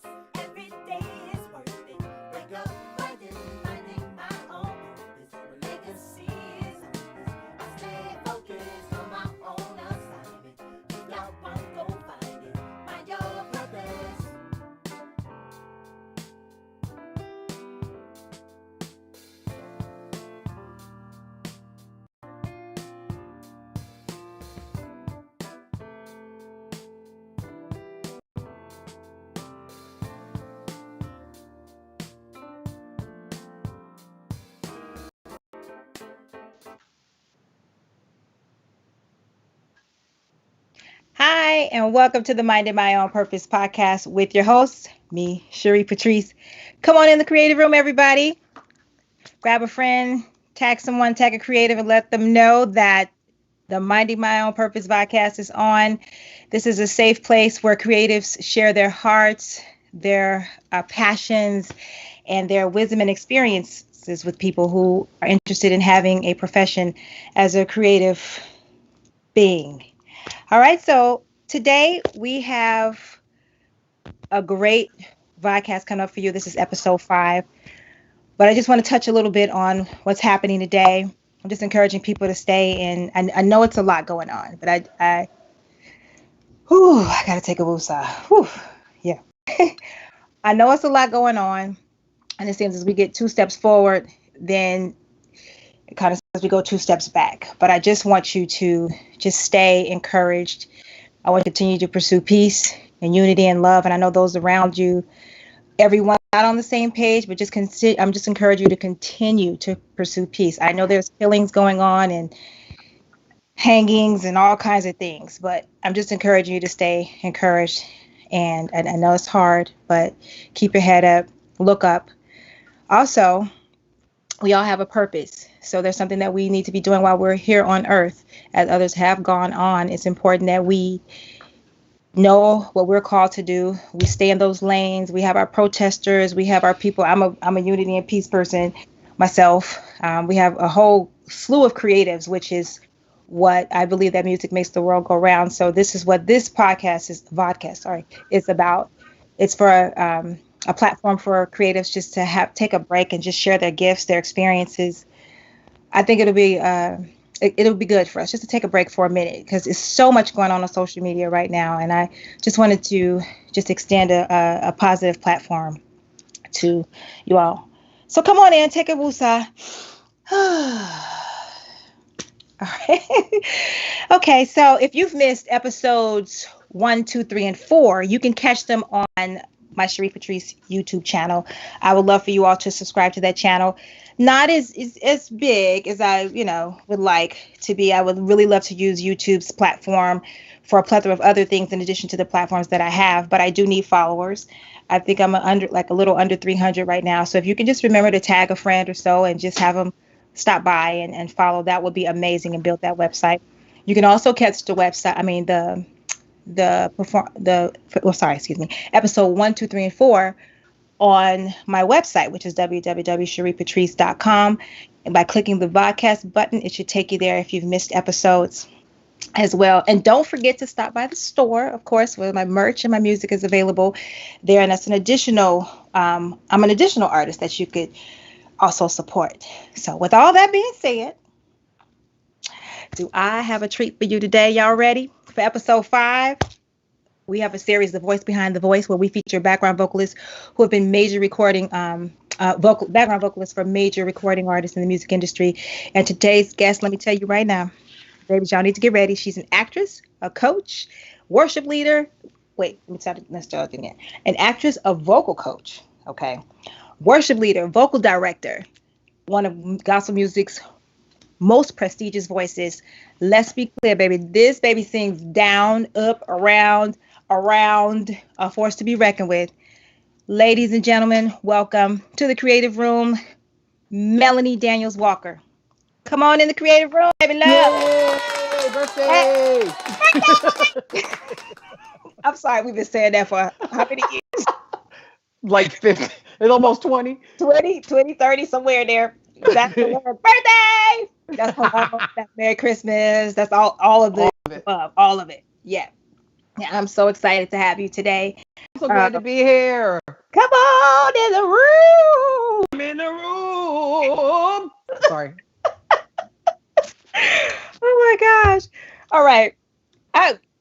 Every day is worth it. Wake up, finding my own purpose. Legacy is hopeless. I stay focused on my own assignment. You got one, go find it. Find your purpose. Hi, and welcome to the Minding My Own Purpose podcast with your host, me, Cherie Patrice. Come on in the creative room, everybody. Grab a friend, tag someone, tag a creative, and let them know that the Minding My Own Purpose podcast is on. This is a safe place where creatives share their hearts, their passions, and their wisdom and experiences with people who are interested in having a profession as a creative being. All right, so today we have a great podcast coming up for you. This is episode 5, but I just want to touch a little bit on what's happening today. I'm just encouraging people to stay in. I know it's a lot going on, but I gotta take a woosah. Whew, yeah. I know it's a lot going on, and it seems as we get 2 steps forward, then it kind of says we go 2 steps back. But I just want you to just stay encouraged. I want to continue to pursue peace and unity and love. And I know those around you, everyone's not on the same page, but I'm just encouraging you to continue to pursue peace. I know there's killings going on and hangings and all kinds of things, but I'm just encouraging you to stay encouraged. And I know it's hard, but keep your head up, look up. Also, we all have a purpose. So there's something that we need to be doing while we're here on earth, as others have gone on. It's important that we know what we're called to do. We stay in those lanes. We have our protesters. We have our people. I'm a unity and peace person myself. We have a whole slew of creatives, which is what I believe that music makes the world go round. So this is what this is about. It's for a platform for creatives just to take a break and just share their gifts, their experiences. I think it'll be good for us just to take a break for a minute because there's so much going on social media right now, and I just wanted to just extend a positive platform to you all. So come on in, take a woosah. All right. Okay, so if you've missed episodes 1, 2, 3, and 4, you can catch them on my Cherie Patrice YouTube channel. I would love for you all to subscribe to that channel. Not as big as I, would like to be. I would really love to use YouTube's platform for a plethora of other things in addition to the platforms that I have, but I do need followers. I think I'm a little under 300 right now. So if you can just remember to tag a friend or so and just have them stop by and follow, that would be amazing, and build that website. You can also catch the website. I mean episode 1, 2, 3, and 4 on my website, which is www.cheriepatrice.com. And by clicking the podcast button, it should take you there if you've missed episodes as well. And don't forget to stop by the store, of course, where my merch and my music is available there. And that's an additional, I'm an additional artist that you could also support. So with all that being said, do I have a treat for you today? Y'all ready for episode 5? We have a series, The Voice Behind the Voice, where we feature background vocalists who have been background vocalists for major recording artists in the music industry. And today's guest, let me tell you right now, babies, y'all need to get ready. She's an actress, a coach, worship leader. Wait, let's start again. An actress, a vocal coach, okay, worship leader, vocal director, one of gospel music's most prestigious voices. Let's be clear, baby. This baby sings down, up, around, a force to be reckoned with. Ladies and gentlemen, welcome to the creative room, Melanie Daniels Walker. Come on in the creative room, baby love. Yay! Hey, Birthday! I'm sorry, we've been saying that for how many years? Like 50. It's almost 20. 20, 20, 30, somewhere there. That's the word. Birthday! That's hello. That's Merry Christmas. That's all of the All of it. above. All of it. Yeah. I'm so excited to have you today. I'm so glad to be here. Come on in the room. I'm in the room. Sorry. Oh my gosh. All right.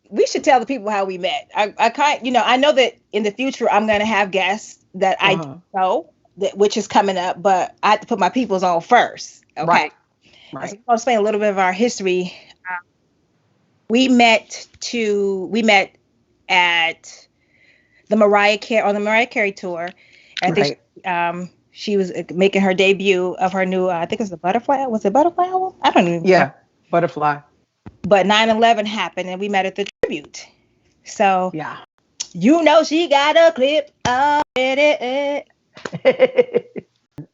We should tell the people how we met. I know that in the future I'm going to have guests that I Uh-huh. know that which is coming up, but I have to put my peoples on first. Okay. Right. And so Right. I'll explain a little bit of our history. We met at the Mariah Carey tour. I think Right. she was making her debut of her new I think it was the Butterfly. Was it Butterfly album? I don't even know. Yeah. Butterfly. But 9/11 happened and we met at the tribute. So Yeah. she got a clip of it.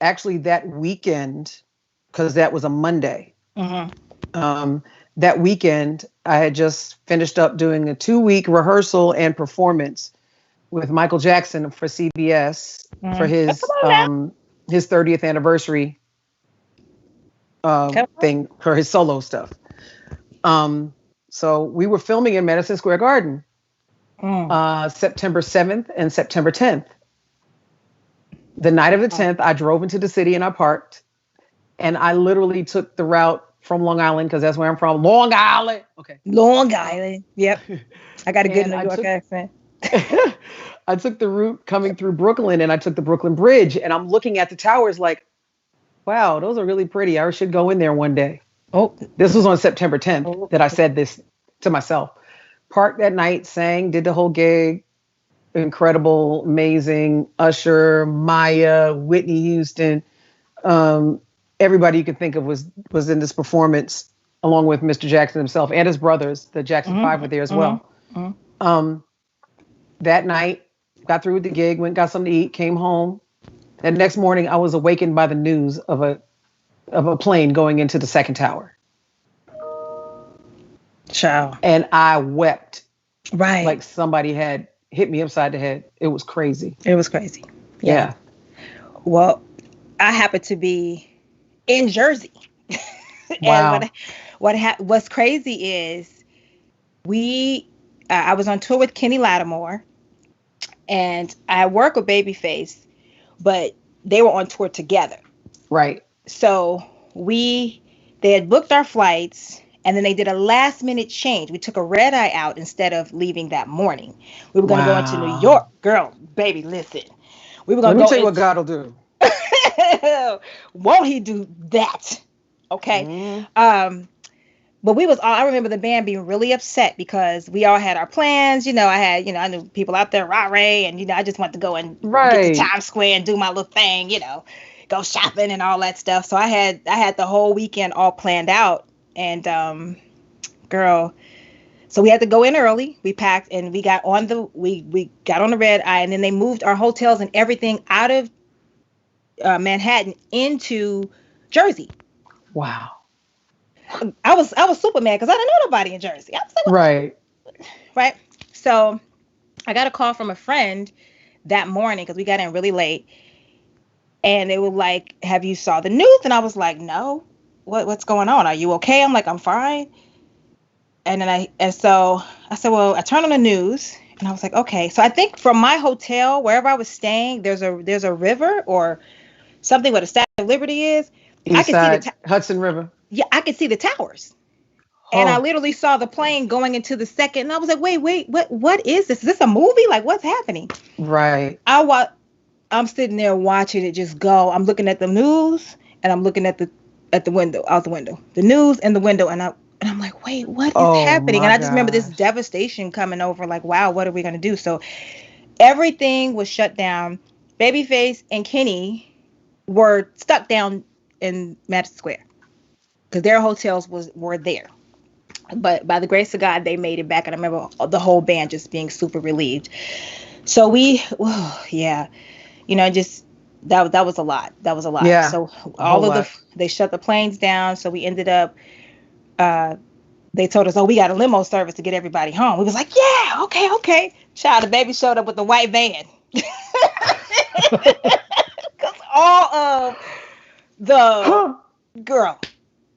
Actually, that weekend, because that was a Monday. Mm-hmm. Um, that weekend, I had just finished up doing a 2-week rehearsal and performance with Michael Jackson for CBS for Mm-hmm. Come on now. his 30th anniversary Come on. thing for his solo stuff. So we were filming in Madison Square Garden, Mm. September 7th and September 10th. The night of the 10th, I drove into the city and I parked, and I literally took the route from Long Island because that's where I'm from. Long Island. Okay. Long Island. Yep. I got a good And New York accent. I took the route coming through Brooklyn, and I took the Brooklyn Bridge, and I'm looking at the towers like, wow, those are really pretty. I should go in there one day. Oh. This was on September 10th Oh. that I said this to myself. Parked that night, sang, did the whole gig. Incredible, amazing. Usher, Maya, Whitney Houston, everybody you could think of was in this performance, along with Mr. Jackson himself and his brothers. The Jackson Five were there as well. Mm-hmm. That night, got through with the gig, went got something to eat, came home. That next morning, I was awakened by the news of a plane going into the second tower, Ciao. and I wept Right. like somebody had hit me upside the head. It was crazy. It was crazy. Yeah. Well, I happen to be in Jersey. Wow. And what's crazy is I was on tour with Kenny Lattimore, and I work with Babyface, but they were on tour together. Right. So they had booked our flights, and then they did a last minute change. We took a red eye out instead of leaving that morning. We were going to go into New York. Girl, baby, listen. We were going Let to me go tell you what God will do. Won't he do that? Okay. Mm. But I remember the band being really upset because we all had our plans. I knew people out there, Ray, and, I just wanted to go and get to Times Square and do my little thing, go shopping and all that stuff. So I had the whole weekend all planned out. And, girl, so we had to go in early. We packed and we got on the red eye, and then they moved our hotels and everything out of Manhattan into Jersey. Wow. I was Superman because I didn't know nobody in Jersey. I was like, right. So I got a call from a friend that morning because we got in really late, and they were like, "Have you saw the news?" And I was like, "No. What's going on? Are you okay?" I'm like, "I'm fine." So I said, "Well," I turned on the news and I was like, "Okay." So I think from my hotel, wherever I was staying, there's a river or something where the Statue of Liberty is. I East could see side, Hudson River. Yeah, I could see the towers. And I literally saw the plane going into the second, and I was like, wait, what is this? Is this a movie? Like, what's happening? Right. I'm sitting there watching it just go. I'm looking at the news, and I'm looking at the window, out the window, the news and the window, and I'm like, wait, what is happening? And I just remember this devastation coming over. Like, wow, what are we gonna do? So everything was shut down. Babyface and Kenny were stuck down in Madison Square because their hotels were there. But by the grace of God, they made it back. And I remember the whole band just being super relieved. So that was a lot. That was a lot. Yeah. So Lot. They shut the planes down. So we ended up, they told us, we got a limo service to get everybody home. We was like, yeah, okay. Child, the baby showed up with the white van. Because all of the girl,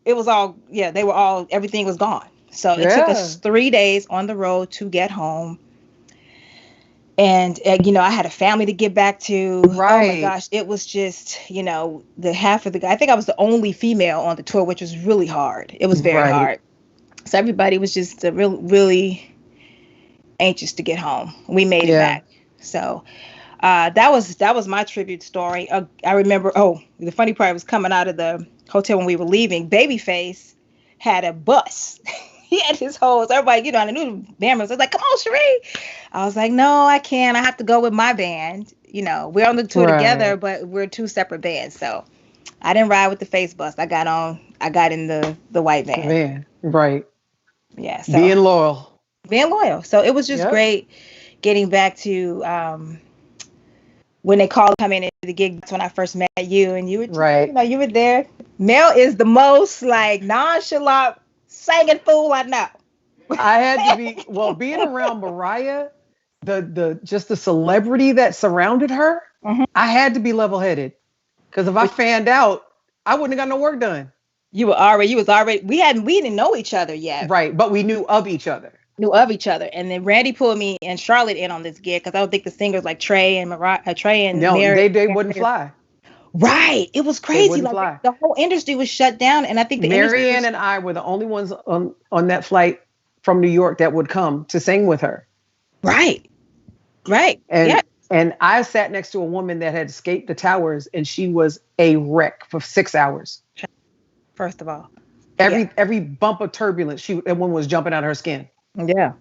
it was all, everything was gone. So it took us 3 days on the road to get home. And I had a family to get back to. Oh my Right. gosh, it was just, the half of the I think I was the only female on the tour, which was really hard. It was very Right. hard. So everybody was just really anxious to get home. We made it Yeah. back. So that was my tribute story. I remember. Oh, the funny part was coming out of the hotel when we were leaving. Babyface had a bus. He had his hoes. Everybody, I knew the band was like, "Come on, Cherie." I was like, "No, I can't. I have to go with my band." We're on the tour together, Right. but we're two separate bands. So I didn't ride with the face bus. I got in the white van. Man. Right. Yeah. So Being loyal. being loyal. So it was just Yep. great getting back to when they called come in to the gig. That's when I first met you, and you were just, Right. you were there. Mel is the most like nonchalant singing fool I know. I had to be being around Mariah, the just the celebrity that surrounded her. Mhm. I had to be level headed because if I fanned out, I wouldn't have got no work done. We didn't know each other yet. Right, but we knew of each other. Knew of each other, and then Randy pulled me and Charlotte in on this gig because I don't think the singers like Trey and No, Mary. they wouldn't fly. Right, it was They crazy. wouldn't Like fly. the whole industry was shut down, and I think the industry Marianne was and I were the only ones on that flight from New York that would come to sing with her. right, right, yeah. And I sat next to a woman that had escaped the towers, and she was a wreck for 6 hours. First of all, Every bump of turbulence, that one was jumping out of her skin. yeah.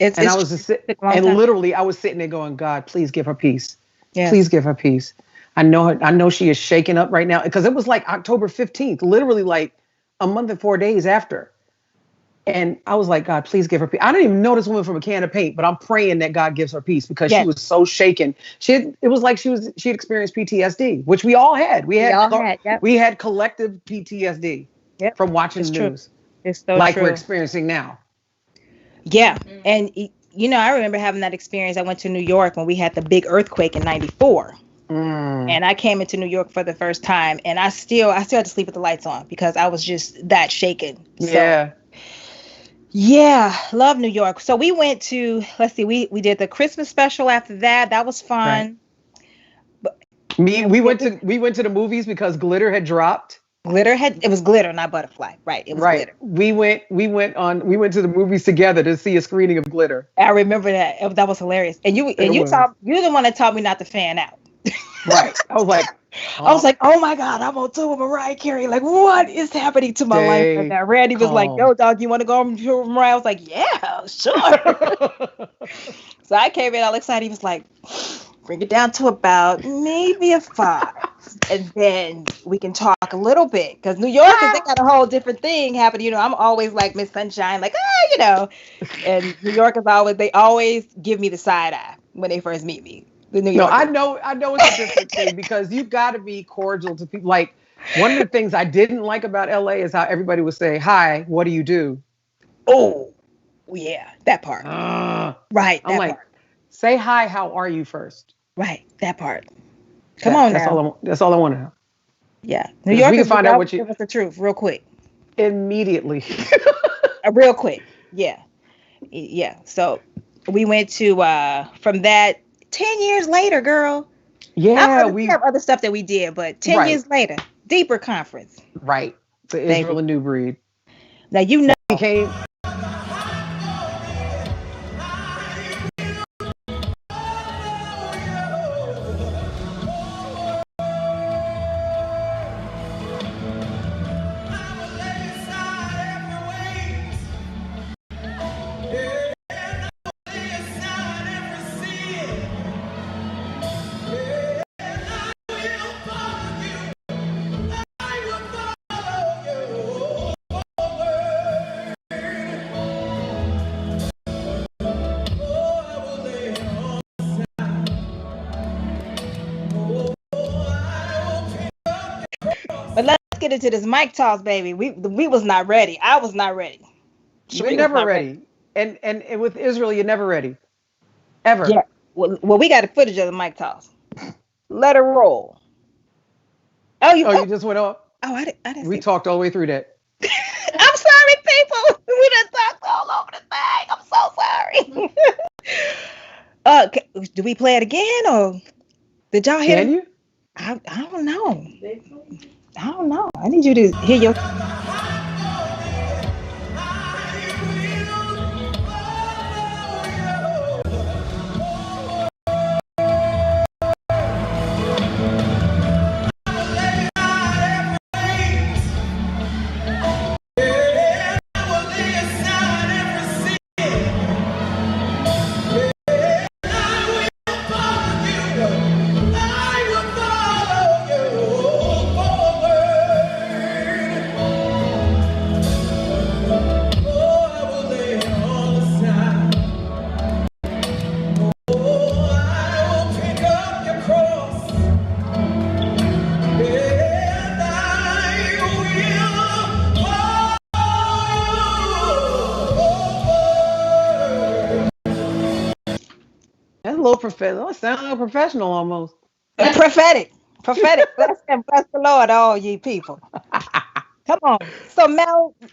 It's And it's I was just took a long and time. literally I was sitting there going, God, please give her peace. Yes. Please give her peace. I know she is shaken up right now because it was like October 15th, literally like a month and 4 days after. And I was like, God, please give her peace. I didn't even know this woman from a can of paint, but I'm praying that God gives her peace because she Yes. was so shaken. It was like she'd experienced PTSD, which we all had. We all had, yep. we had collective PTSD Yep. from watching It's the true. news, It's so like true. we're experiencing now. Yeah, and I remember having that experience. I went to New York when we had the big earthquake in '94. And I came into New York for the first time, and I still had to sleep with the lights on because I was just that shaken. Yeah. So, yeah, love New York. So we went to, let's see, we did the Christmas special after that. That was fun. Right. We went to the movies because Glitter had dropped. It was Glitter, not Butterfly. Right. It was Right. Glitter. We went to the movies together to see a screening of Glitter. I remember that. That was hilarious. And you you're the one that taught me not to fan out. Right. I was like, oh my God, I'm on tour with Mariah Carey. Like, what is happening to my life right now? Randy was like, yo, dog, you want to go on tour with Mariah? I was like, yeah, sure. So I came in all excited. He was like, bring it down to about maybe a 5. And then we can talk a little bit. Because New Yorkers, they got a whole different thing happening. I'm always like Miss Sunshine, like, And New Yorkers they always give me the side eye when they first meet me. No, I know it's a different thing because you've got to be cordial to people. Like, one of the things I didn't like about LA is how everybody would say, hi, what do you do? Oh, yeah, that part. Right, I'm like, part. Say hi, how are you first? Right, that part. Come on now. That's all I want to know. Yeah. New Yorkers, we can find out what you... Give us the truth real quick. Immediately. Real quick. Yeah. Yeah. So we went to, from that, 10 years later, girl. Yeah. We have other stuff that we did, but 10 years later, deeper conference. Right. For Israel and New Breed. Now, you know. He came... But let's get into this mic toss, baby. We was not ready. I was not ready. You're never ready. And with Israel, you're never ready. Ever. Yeah. Well, we got a footage of the mic toss. Let her roll. You just went off? Oh, I didn't. We talked all the way through that. I'm sorry, people. We done talked all over the thing. I'm so sorry. Do we play it again or did y'all hear Can it? you? I don't know. I don't know. I need you to hear your. That's a little professional. Sound a little professional almost. Prophetic. Prophetic. Bless him. Bless the Lord, all ye people. Come on. So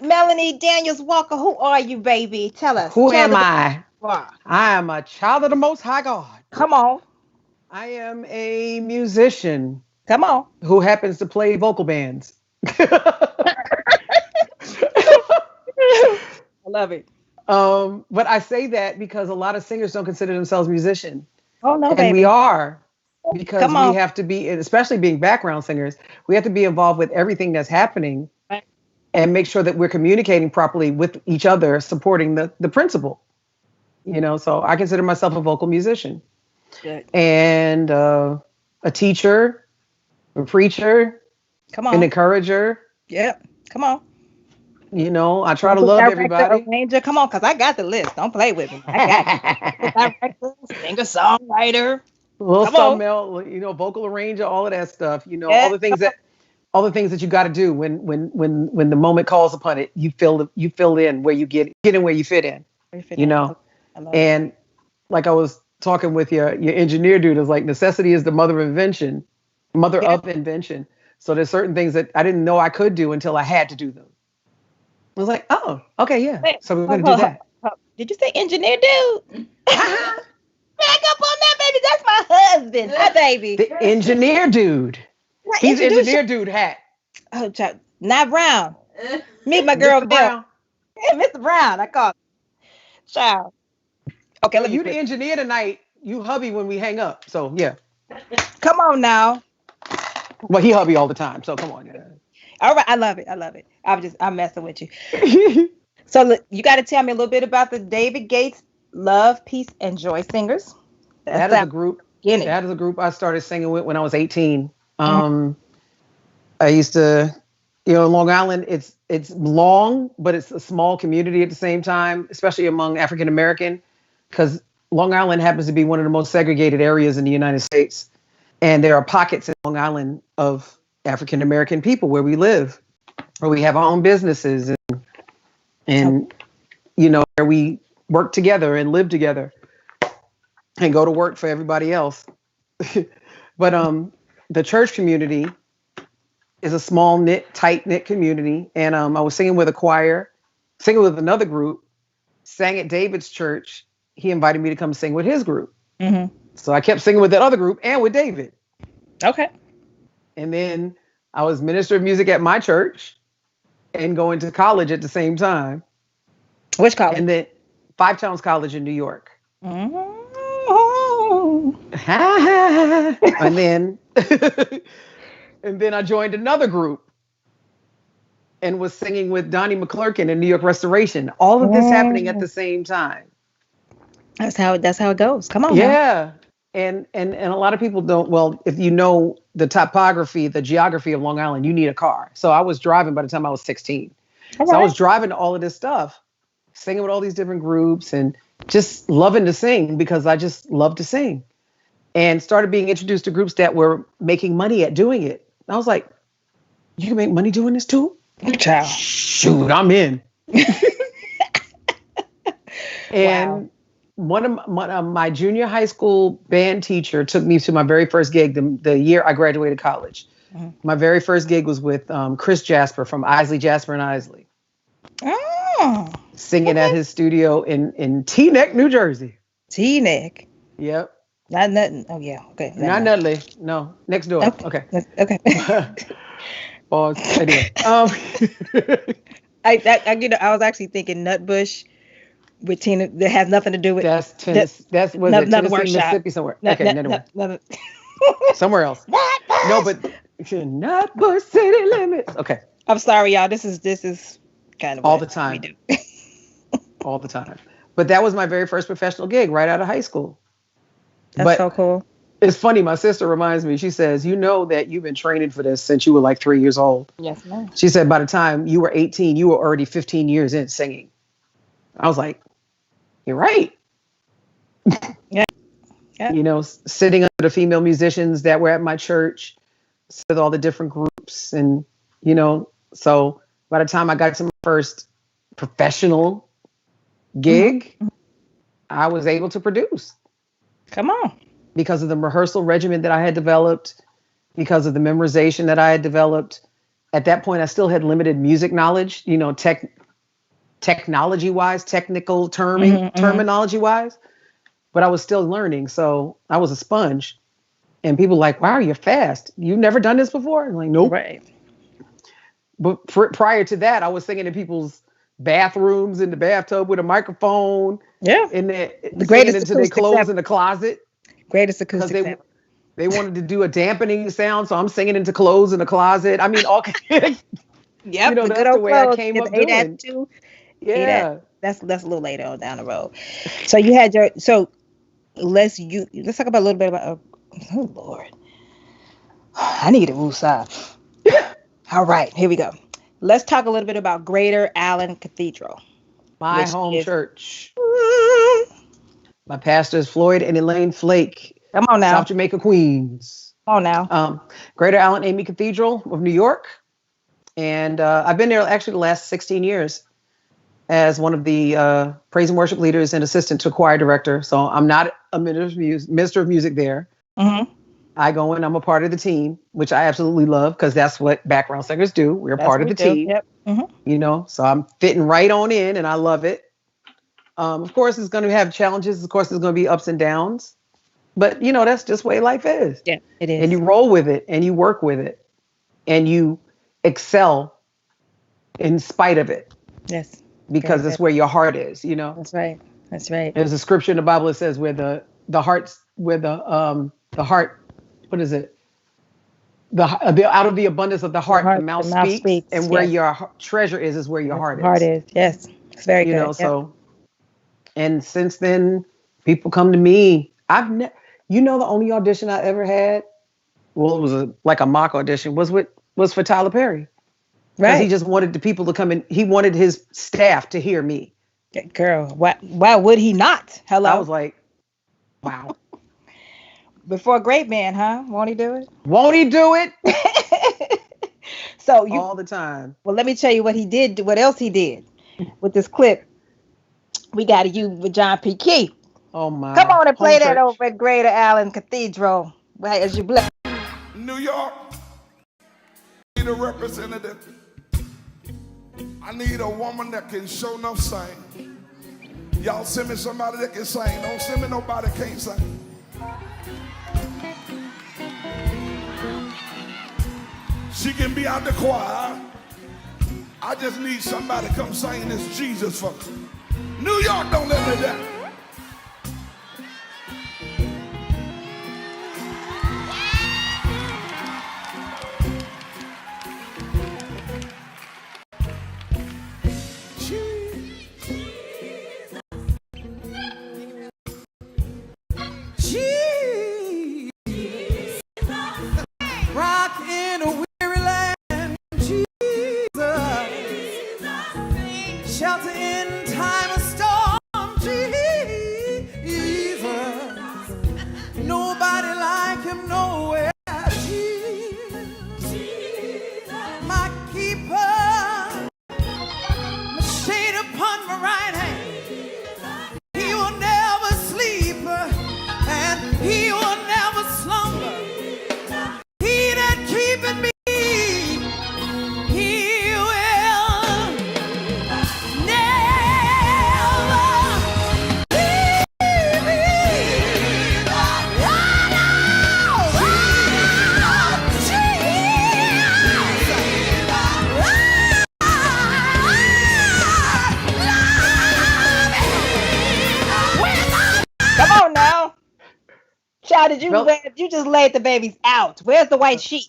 Melanie Daniels Walker, who are you, baby? Tell us. Who Tell am the I? who you are. I am a child of the Most High God. Come on. I am a musician Come on. who happens to play vocal bands. I love it. But I say that because a lot of singers don't consider themselves musicians. Oh no, And we baby. are, because Come we on. have to be, especially being background singers, we have to be involved with everything that's happening and make sure that we're communicating properly with each other, supporting the principle. So I consider myself a vocal musician Good. and a teacher, a preacher, Come an on. encourager. Yep. Come on. I try to Vocal love director, everybody. arranger. Come on, because I got the list. Don't play with me. I got you. Vocal director, singer, songwriter. Little Come on. something else, vocal arranger, all of that stuff. Yeah. All the things that you got to do when the moment calls upon it. You fill in where you get in where you fit in. Very fit You in. know, I love it. and like I was talking with your engineer dude, is like necessity is the mother of invention, mother Yeah. of invention. So there's certain things that I didn't know I could do until I had to do them. I was like, oh, okay, yeah. Wait, So we're gonna do that. Did you say engineer dude? Back up on that, baby. That's my husband. Hi, baby. The engineer dude. Now He's introduce engineer dude hat. Oh, child. Not Brown. Meet my girl, Mr. Mel. Brown. Yeah, Mr. Brown. I call him. Child. Okay, So let me you the quit. engineer tonight. You hubby when we hang up. So yeah. Come on now. Well, he hubby all the time. So come on. All right. I love it. I love it. I'm messing with you. Yeah. So look, you got to tell me a little bit about the David Gates Love, Peace, and Joy Singers. That That's is that a group. beginning. That is a group I started singing with when I was 18. I used to, Long Island. It's long, but it's a small community at the same time, especially among African American, because Long Island happens to be one of the most segregated areas in the United States, and there are pockets in Long Island of African American people where we live, where we have our own businesses and where we work together and live together and go to work for everybody else. But the church community is a small knit, tight knit community, and I was singing with a choir, singing with another group, sang at David's church. He invited me to come sing with his group, so I kept singing with that other group and with David. Okay. And then I was minister of music at my church and going to college at the same time. Which college? And then Five Towns College in New York. Oh. And then and then I joined another group and was singing with Donnie McClurkin in New York Restoration. All of this happening at the same time. That's how it goes. Come on. Yeah. And a lot of people don't, well, if you know the topography, the geography of Long Island, you need a car. So I was driving by the time I was 16. All So I right. was driving to all of this stuff, singing with all these different groups and just loving to sing because I just love to sing. And started being introduced to groups that were making money at doing it. I was like, you can make money doing this too? Child. Shoot, I'm in. And one of my junior high school band teacher took me to my very first gig the year I graduated college. My very first gig was with Chris Jasper from Isley Jasper and Isley. Oh. Singing at his studio in Teaneck, New Jersey. Teaneck. Yep. Not nothing. Oh yeah. Okay. Never Not mind. Nutley. No. Next door. Okay. Okay. Okay. Pause. Anyway. I was actually thinking Nutbush with Tina that has nothing to do with That's the Tennessee. That's was it another Tennessee, workshop. Mississippi, somewhere. Nut, Okay, nut, anyway, nut. somewhere else. No, but not but city limits. Okay, I'm sorry, y'all. This is kind of all what the we time, do. all the time. But that was my very first professional gig right out of high school. That's so But cool. it's funny. My sister reminds me. She says, "You know that you've been training for this since you were like 3 years old." Yes, ma'am. She said, "By the time you were 18, you were already 15 years in singing." I was like, "You're right." Yeah. Yeah. Sitting under the female musicians that were at my church with all the different groups. And, so by the time I got to my first professional gig, Mhm. I was able to produce Come on. because of the rehearsal regimen that I had developed, because of the memorization that I had developed. At that point, I still had limited music knowledge, technology wise, technical Hmm. terminology wise, but I was still learning. So I was a sponge. And people like, wow, you're fast. You've never done this before? I'm like, nope. Right. But prior to that, I was singing in people's bathrooms, in the bathtub with a microphone, Yeah. and then The singing greatest into their acoustics clothes ever. in the closet Greatest because acoustics ever. they wanted to do a dampening sound. So I'm singing into clothes in the closet. I mean, all Yep. The good that's the old way I clothes. came Did up the eight doing. attitude. Eight at. Yeah. That's a little later on down the road. So you had your so let's talk about a little bit about oh Lord. I need a woosah. All right, here we go. Let's talk a little bit about Greater Allen Cathedral, My which home is church. My pastor is Floyd and Elaine Flake, come on now. South Jamaica, Queens. Come on now. Greater Allen AME Cathedral of New York. And I've been there actually the last 16 years as one of the praise and worship leaders and assistant to choir director. So I'm not a minister of music there. Hmm. I go in, I'm a part of the team, which I absolutely love because that's what background singers do. We're a That's part what of we the do. team, Yep. so I'm fitting right on in and I love it. Of course, it's going to have challenges. Of course, there's going to be ups and downs. But, that's just the way life is. Yeah, it And is. you roll with it and you work with it and you excel in spite of it Yes. Very because it's good. where your heart is. That's right. That's right. There's a scripture in the Bible that says where the heart, what is it? Out of the abundance of the heart, the The mouth mouth speaks, speaks. and where Yes. your treasure is where your That's heart the heart is. is. Yes. It's very good. Yep. So, and since then, people come to me. The only audition I ever had, well, it was like a mock audition, was for Tyler Perry because he Right. just wanted the people to come in. He wanted his staff to hear me. Yeah, girl, why would he not? I Hello. was like, wow, Before a great man, huh? Won't he do won't he do it it? So all the time? well, let me tell you what he did. What else he did with this clip? We got to use with John P. Key. Oh Come my on and home play that church. over at Greater Allen Cathedral. Right as you bless. New York, I need a representative. I need a woman that can show enough sing. Y'all send me somebody that can sing. Don't send me nobody that can't sing. She can be out the choir. I just need somebody to come sing this Jesus for me. New York, don't let me down. Rock in a weary land, Jesus. Shelter in time of storm, Jesus. How did you you just laid the babies out? Where's the white sheets?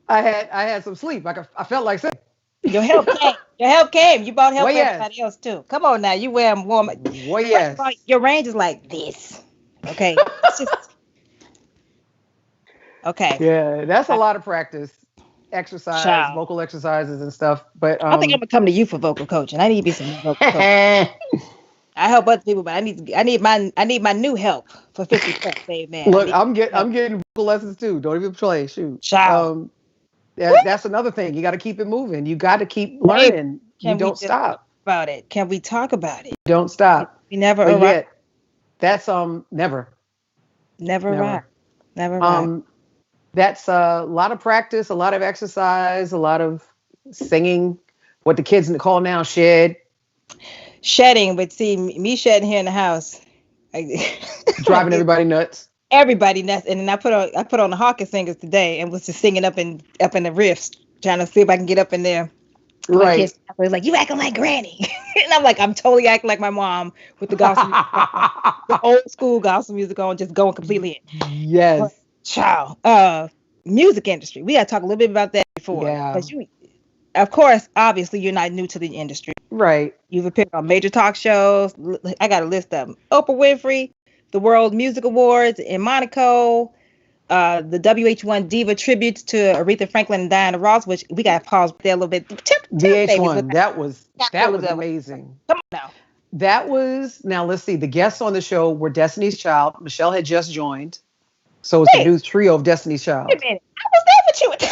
I had some sleep. I felt like saying, Your help came. Your help came. You bought help Well, for yes. everybody else too. Come on now, you wear them warm. well, yes. Your range is like this. Okay. It's just okay. Yeah, that's a lot of practice, exercise, Child. vocal exercises and stuff. But I think I'm gonna come to you for vocal coaching. I need to be some vocal coaching. I help other people, but I need my new help for 50 cents, amen. Look, I'm getting vocal lessons too. Don't even play. Shoot. Child. That's another thing. You got to keep it moving. You got to keep learning. You don't stop. About it? Can we talk about it? Don't stop. We never But arrive. yet, that's never. Never arrive. Never arrive. That's a lot of practice, a lot of exercise, a lot of singing. What the kids call now shed. Shedding, but see me shedding here in the house, Driving everybody nuts. Everybody nuts. And then I put on the Hawkins singers today and was just singing up in the riffs, trying to see if I can get up in there. Right. My kids were like, "You acting like Granny," and I'm like, "I'm totally acting like my mom with the gospel, the old school gospel music on, just going completely in." Yes. But, child, music industry. We got to talk a little bit about that before. Yeah. Because of course, obviously, you're not new to the industry. Right. You've appeared on major talk shows. I got a list of them. Oprah Winfrey, the World Music Awards in Monaco, the WH1 Diva tributes to Aretha Franklin and Diana Ross, which we got to pause there a little bit. VH1, that was amazing. Come on now. That was, now let's see, the guests on the show were Destiny's Child. Michelle had just joined. So it's the new trio of Destiny's Child. Wait a minute. I was there with you.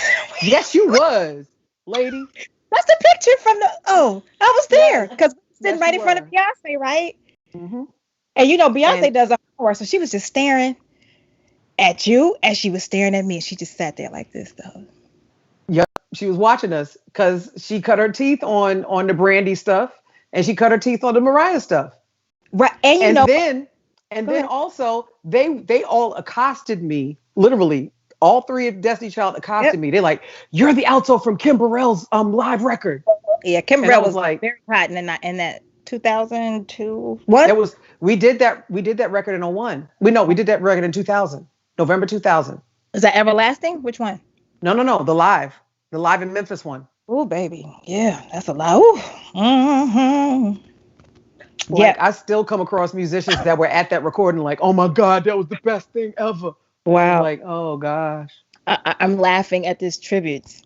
Yes, you was, lady. That's the picture from I was there because we were sitting right in front of were. Beyonce, right? Mm-hmm. And Beyonce does a horror, so she was just staring at you as she was staring at me, and she just sat there like this, though. Yep, she was watching us because she cut her teeth on the Brandy stuff, and she cut her teeth on the Mariah stuff. Right, and then also they all accosted me, literally. All three of Destiny Child accosted me. They're like, "You're the alto from Kim Burrell's live record." Yeah, Kim Burrell was like very hot in that 2002. What? We did that record in 01. We did that record in 2000. November 2000. Is that Everlasting? Which one? No, the live in Memphis one. Oh, baby. Yeah, that's a lot. Ooh. Mm-hmm. Like, I still come across musicians that were at that recording like, "Oh my God, that was the best thing ever." Wow. Like, oh gosh. I'm laughing at this tribute.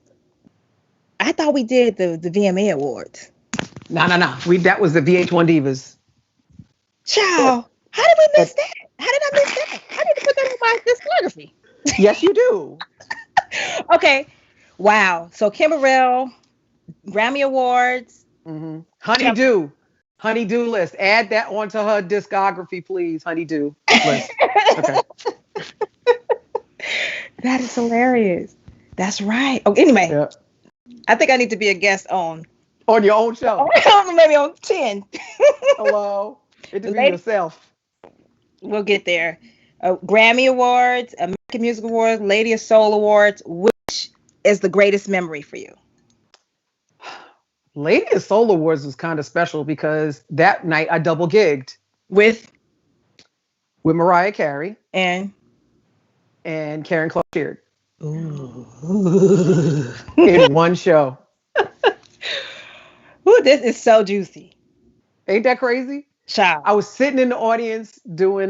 I thought we did the VMA Awards. No. That was the VH1 Divas. Child, how did we miss that? How did I miss that? I need to put that on my discography. Yes, you do. Okay. Wow. So Kim Burrell, Grammy Awards. Mm-hmm. Honeydew list. Add that onto her discography, please. Honeydew list. Okay. That is hilarious. That's right. Oh, anyway, yeah. I think I need to be a guest on your own show. Maybe on 10. Hello. Interview yourself. We'll get there. Grammy Awards, American Music Awards, Lady of Soul Awards. Which is the greatest memory for you? Lady of Soul Awards was kind of special because that night I double gigged with Mariah Carey and Karen Clark Sheard. Ooh. In one show. Ooh, this is so juicy. Ain't that crazy? Child. I was sitting in the audience they were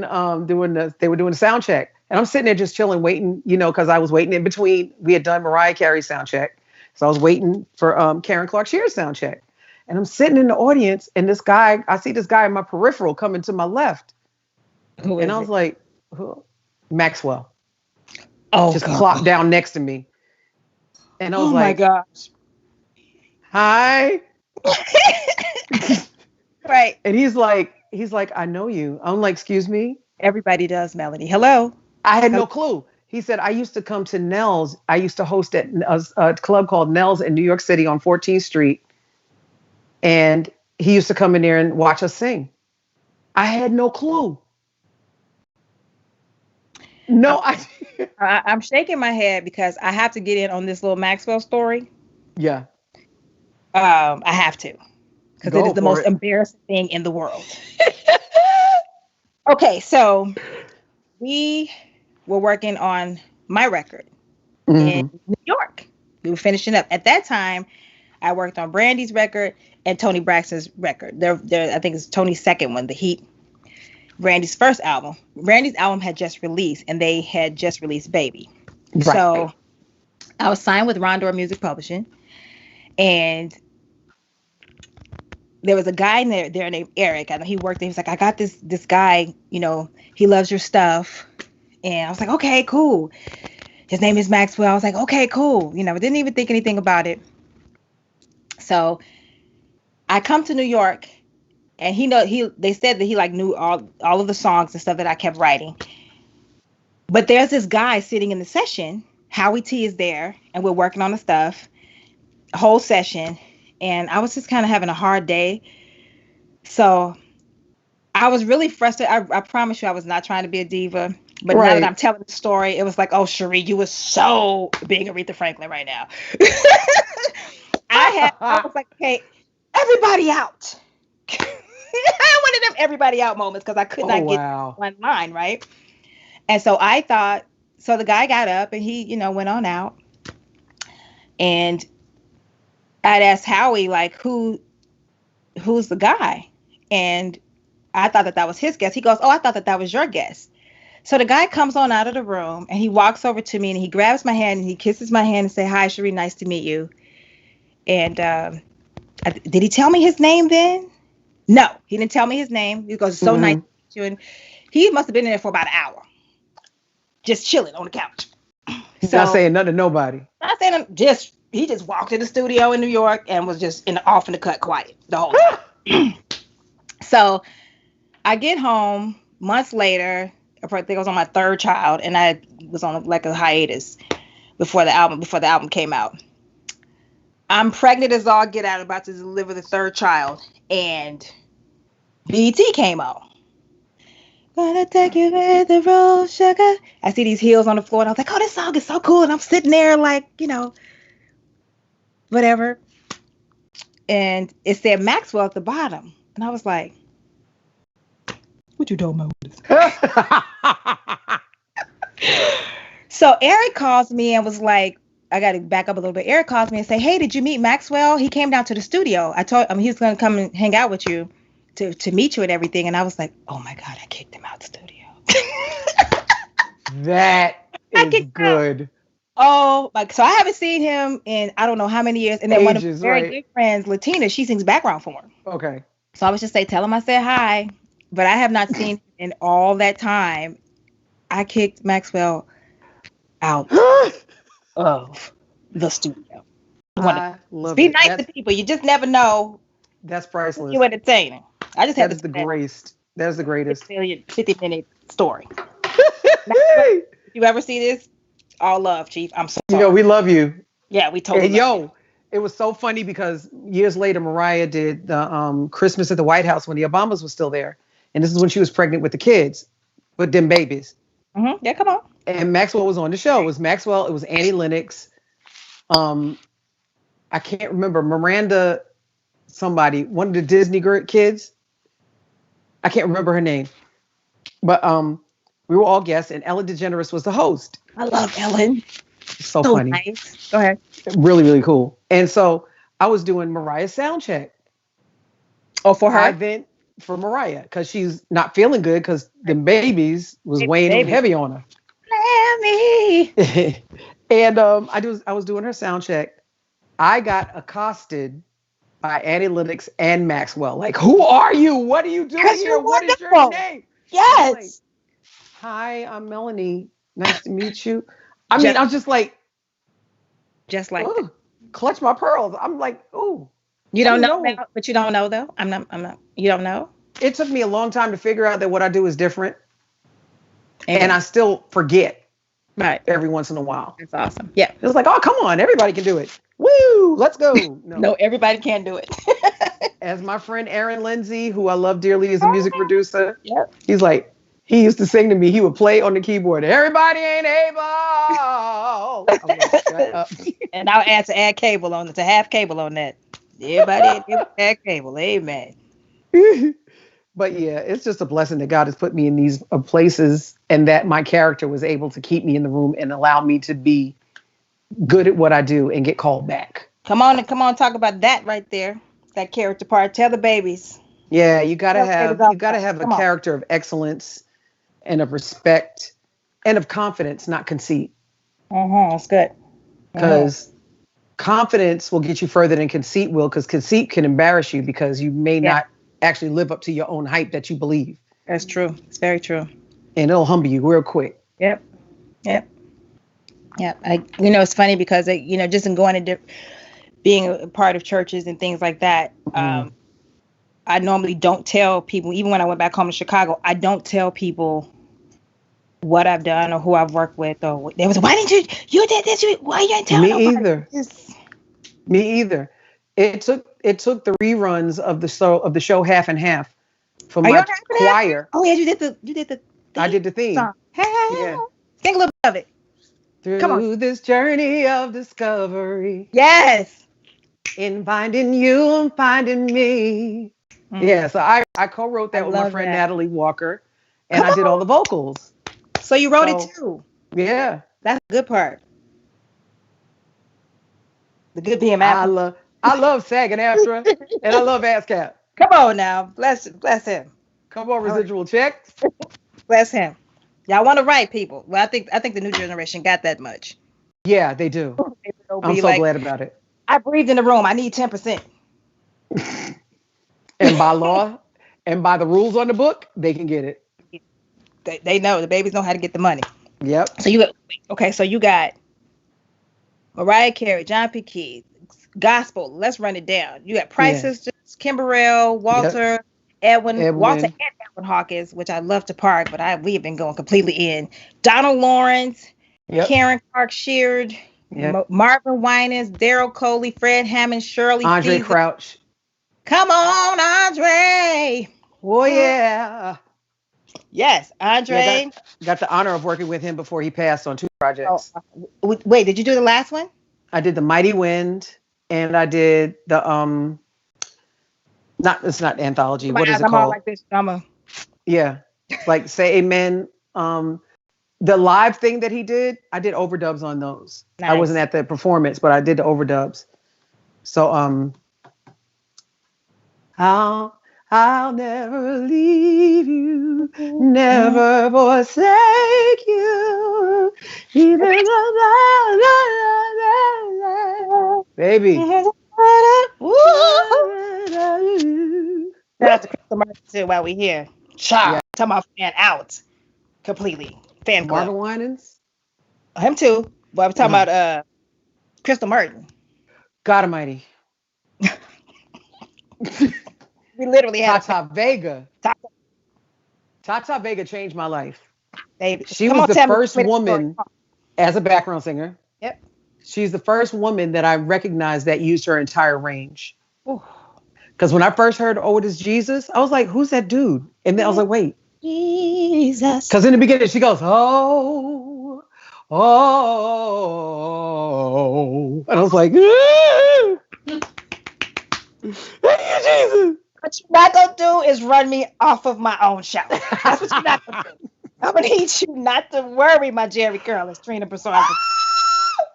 doing the sound check, and I'm sitting there just chilling, waiting, because I was waiting in between. We had done Mariah Carey sound check, so I was waiting for Karen Clark Sheard's sound check, and I'm sitting in the audience, and I see this guy in my peripheral coming to my left, and I was like, who? Maxwell. Oh, just plopped down next to me, and I was like, "Oh my gosh, hi." Right. And he's like, "I know you." I'm like, "Excuse me?" Everybody does, Melanie. Hello. I had no clue. He said, "I used to come to Nell's. I used to host at a club called Nell's in New York City on 14th Street. And he used to come in there and watch us sing." I had no clue. No, I'm shaking my head because I have to get in on this little Maxwell story. Yeah. I have to. Because it is the most embarrassing thing in the world. Okay, so we were working on my record in Mhm. New York. We were finishing up. At that time, I worked on Brandy's record and Tony Braxton's record. I think it's Tony's second one, The Heat. Brandy's first album. Brandy's album had just released, and they had just released Baby. Right. So I was signed with Rondor Music Publishing, and there was a guy there named Eric. I know he worked there. He was like, I got this guy, he loves your stuff. And I was like, okay, cool. His name is Maxwell. I was like, okay, cool. Didn't even think anything about it. So I come to New York, and they said that he like knew all of the songs and stuff that I kept writing. But there's this guy sitting in the session. Howie T is there, and we're working on the stuff, whole session. And I was just kind of having a hard day. So I was really frustrated. I promise you, I was not trying to be a diva. But now that I'm telling the story, it was like, oh, Cherie, you were so being Aretha Franklin right now. I was like, okay, everybody out. I wanted them everybody out moments because I could not get one line, right? And so so the guy got up and he, went on out. And I'd asked Howie, like, who's the guy? And I thought that was his guest. He goes, oh, I thought that was your guest. So the guy comes on out of the room and he walks over to me and he grabs my hand and he kisses my hand and say, hi, Cherie, nice to meet you. And did he tell me his name then? No, he didn't tell me his name. He goes, so nice to meet you. And he must have been in there for about an hour, just chilling on the couch. He's not saying nothing to nobody. Not saying he just walked in the studio in New York and was just off in the cut quiet the whole time. So I get home months later. I think I was on my third child, and I was on like a hiatus before the album came out. I'm pregnant as all get out, about to deliver the third child, and BET came out. Gonna take you with the road, sugar. I see these heels on the floor, and I was like, oh, this song is so cool. And I'm sitting there like, whatever. And it said Maxwell at the bottom. And I was like, what you talking about with this? So Eric calls me and was like, I got to back up a little bit. Eric calls me and say, hey, did you meet Maxwell? He came down to the studio. I told him he was going to come and hang out with you to meet you and everything. And I was like, oh my God, I kicked him out the studio. That is good. Oh, so I haven't seen him in I don't know how many years. And then one of my very good friends, Latina, she sings background for him. Okay. So I was just tell him I said hi, but I have not seen him in all that time. I kicked Maxwell out of the studio. I love Be it. nice to people. You just never know. That's priceless. You entertaining. I just had the greatest. That's the greatest. 50-minute story. You ever see this? All love, Chief. I'm so sorry. We love you. Yeah, we totally. It was so funny because years later, Mariah did the Christmas at the White House when the Obamas was still there, and this is when she was pregnant with the kids, with them babies. Mm-hmm. Yeah, come on. And Maxwell was on the show. It was Maxwell. It was Annie Lennox. I can't remember Miranda. Somebody, one of the Disney kids. I can't remember her name, but we were all guests, and Ellen DeGeneres was the host. I love Ellen. So funny. Nice. Go ahead. Really, really cool. And so I was doing Mariah's sound check. Oh, for her? For Mariah, because she's not feeling good because the babies was weighing heavy on her. Let me. And I was doing her sound check. I got accosted by Annie Lennox and Maxwell. Like, who are you? What are you doing here? What is your name? Yes. Like, hi, I'm Melanie. Nice to meet you. I mean, I'm just like clutch my pearls. I'm like, ooh. You don't know, but you don't know though. I'm not. You don't know. It took me a long time to figure out that what I do is different, and I still forget. Right. Every once in a while. That's awesome. Yeah. It's like, oh, come on, everybody can do it. Woo, let's go. No, everybody can do it. As my friend Aaron Lindsay, who I love dearly, is a music producer. Yep. He's like, he used to sing to me. He would play on the keyboard. Everybody ain't able. I'm like, shut up. And I'll add to have cable on that. Everybody add cable. Amen. But yeah, it's just a blessing that God has put me in these places, and that my character was able to keep me in the room and allow me to be good at what I do and get called back. Come on, talk about that right there. That character part. Tell the babies. Yeah, Tell the babies all you gotta about it. have a Come on. character of excellence and of respect and of confidence, not conceit. That's good. Because confidence will get you further than conceit will, because conceit can embarrass you because you may Yeah. not actually live up to your own hype that you believe. That's true. It's very true. And it'll humble you real quick. Yep. It's funny because just in going to being a part of churches and things like that, I normally don't tell people, even when I went back home to Chicago, I don't tell people what I've done or who I've worked with. Or they was, why didn't you did this? Why you didn't tell Me nobody? either. Me either. It took the reruns of the show Half and Half for my choir. Oh yeah, you did the I did the theme. song. Hey, Yeah. sing a little bit of it. Come on. Through this journey of discovery, Yes. in finding you and finding me. Yeah, so I co-wrote that with my friend Natalie Walker, and I did all the vocals. So you wrote it too. Yeah. That's the good part. The good being mad. I love SAG and AFTRA, and I love ASCAP. Come on now. Bless him. Come on, residual checks. Bless him. Y'all want to write, people. Well, I think the new generation got that much. Yeah, they do. I'm so glad about it. I breathed in the room. I need 10%. And by law and by the rules on the book, they can get it. They know. The babies know how to get the money. Yep. So you got Mariah Carey, John P. Key, gospel. Let's run it down. You got Price Sisters, Kimberell, Walter, Edwin, Walter and Edwin Hawkins, which I love to park, but we have been going completely in. Donald Lawrence, Karen Clark Sheard, Marvin Winans, Daryl Coley, Fred Hammond, Shirley Andre Caesar. Crouch. Come on, Andre. Oh yeah. Yes, Andre. Yeah, got the honor of working with him before he passed on 2 projects. Wait, did you do the last one? I did The Mighty Wind, and I did the it's not anthology. What is it called? Like this drama. Yeah, like Say Amen. The live thing that he did, I did overdubs on those. Nice. I wasn't at the performance, but I did the overdubs. So I'll never leave you, never forsake you, even baby. That's Crystal Martin too while we here. Talking about fan out completely. Fan club. Marvin Winans? Him too. But I'm talking about Crystal Martin. God Almighty. We literally had Tata Vega. Tata Vega changed my life. Baby. She was the first woman as a background singer. Yep. She's the first woman that I recognized that used her entire range. Because when I first heard "Oh, It Is Jesus," I was like, "Who's that dude?" And then I was like, "Wait, Jesus." Because in the beginning she goes, "Oh, oh," and I was like, "Thank you, Jesus." What you're not gonna do is run me off of my own show. That's what you're not gonna do. I'm gonna need you not to worry, my Jerry curl, as Trina Broussard.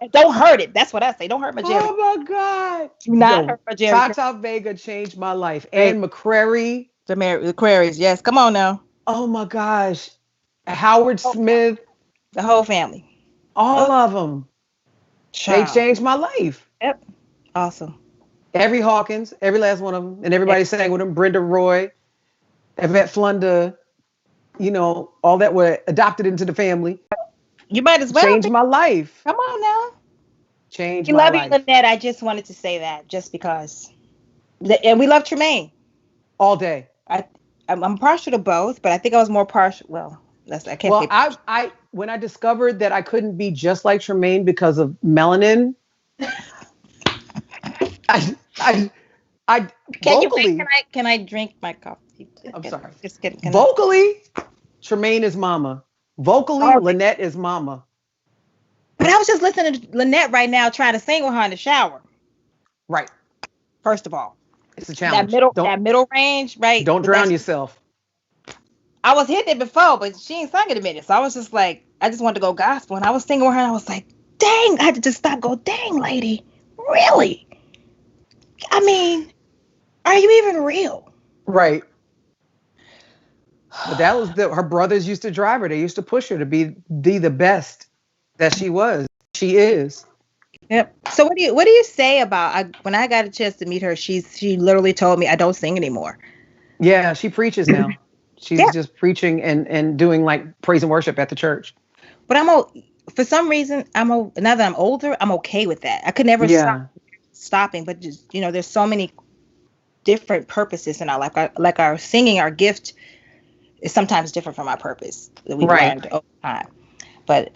And don't hurt it. That's what I say. Don't hurt my Jerry. Oh my God. Do not hurt my Jerry. Tata Vega changed my life. Anne McCrary. The McCrary's, yes. Come on now. Oh my gosh. Howard Smith. The whole family. All of them. They changed my life. Yep. Awesome. Every Hawkins, every last one of them, and everybody sang with them. Brenda Roy, Yvette Flunda, all that were adopted into the family. You might as well. Changed my life. Come on now. Changed my life. We love you, Lynette. I just wanted to say that just because. And we love Tremaine. All day. I'm partial to both, but I think I was more partial. Well, I can't say. I when I discovered that I couldn't be just like Tremaine because of melanin, I vocally. Can I drink my coffee? I'm sorry. Just kidding. Vocally, Tremaine is mama. Vocally, Lynette is mama. But I was just listening to Lynette right now, trying to sing with her in the shower. Right. First of all, it's a challenge. That middle range, right? Don't drown yourself. I was hitting it before, but she ain't sung in a minute. So I was just like, I just wanted to go gospel. And I was singing with her and I was like, dang, I had to just stop, go, dang, lady. Really? I mean, are you even real? Right. But that was her brothers used to drive her. They used to push her to be the best that she was. She is. Yep. So what do you say about when I got a chance to meet her? She literally told me I don't sing anymore. Yeah, she preaches now. She's Yeah. just preaching and doing like praise and worship at the church. But for some reason now that I'm older, I'm okay with that. I could never Yeah. stopping, but just there's so many different purposes in our life. Like our singing, our gift is sometimes different from our purpose that we Right. learned over time. But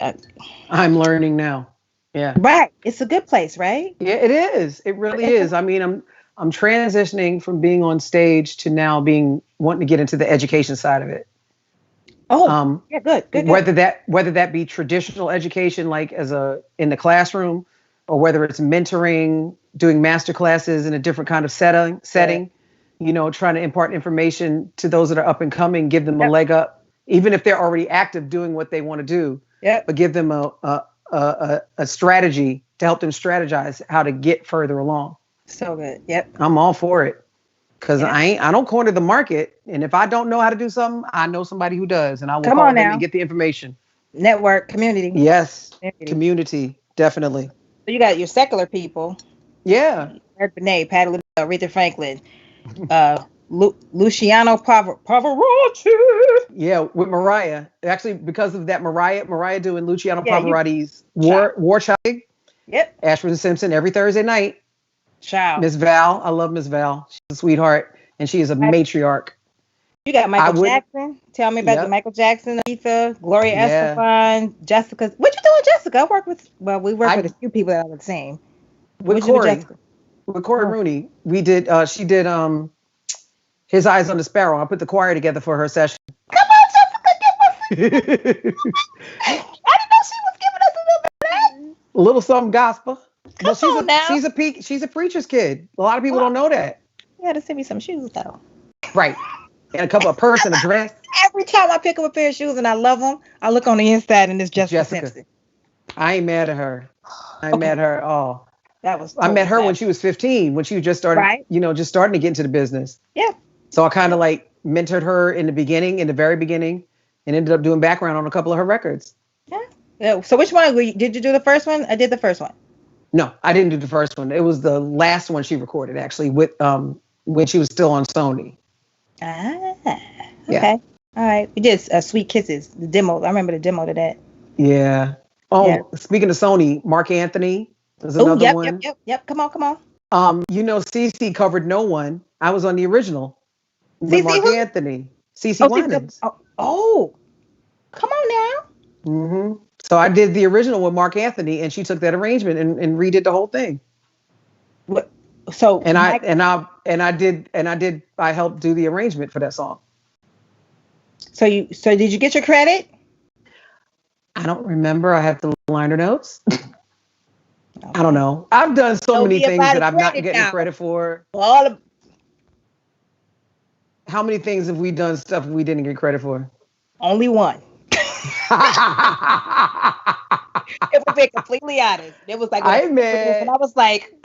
I'm learning now. Yeah. right, it's a good place, right? Yeah, it is. It really is. I mean, I'm transitioning from being on stage to now wanting to get into the education side of it. Oh, yeah, good. Whether that be traditional education, like in the classroom, or whether it's mentoring, doing master classes in a different kind of setting, trying to impart information to those that are up and coming, give them a leg up, even if they're already active doing what they want to do. Yeah. But give them a strategy to help them strategize how to get further along. So good. Yep. I'm all for it. Because I don't corner the market. And if I don't know how to do something, I know somebody who does. And I will call them and get the information. Network, community. Yes. Community. Definitely. So you got your secular people. Yeah. Eric Benet, Patty LaBelle, Aretha Franklin, Luciano Pavarotti. Yeah, with Mariah. Actually, because of that, Mariah doing Luciano Pavarotti's War Child. Yep. Ashford and Simpson every Thursday night. Child. Miss Val. I love Miss Val. She's a sweetheart. And she is a matriarch. You got Michael Jackson. Tell me about the Michael Jackson, Aretha, Gloria Estefan, Jessica. What you doing, Jessica? We work with a few people that are the same. With Corey Rooney. We did, she did His Eyes on the Sparrow. I put the choir together for her session. Come on, Jessica, give us. I didn't know she was giving us a little bit of that. A little something gospel. Come on now. She's a preacher's kid. A lot of people don't know that. You got to send me some shoes, though. Right. And a couple of purse and a dress. Every time I pick up a pair of shoes and I love them, I look on the inside and it's Jessica Simpson. I ain't mad at her. I met her. Oh, I met her when she was 15, when she just started, just starting to get into the business. Yeah. So I kind of like mentored her in the very beginning, and ended up doing background on a couple of her records. Yeah. So which one did you do? The first one? I did the first one. No, I didn't do the first one. It was the last one she recorded, actually, with when she was still on Sony. Ah. Okay. Yeah. All right. We did Sweet Kisses, the demo. I remember the demo to that. Yeah. Oh, Speaking of Sony, Mark Anthony was another one. Yep. Come on. CeCe covered No One. I was on the original. CeCe Mark who? Anthony. CeCe Winans. Oh. Come on now. Mm-hmm. So I did the original with Mark Anthony, and she took that arrangement and redid the whole thing. What? So I helped do the arrangement for that song. So did you get your credit? I don't remember. I have the liner notes. I don't know. I've done so many things that I'm not getting credit for. How many things have we done stuff we didn't get credit for? Only one. If we're being completely honest, it was like when I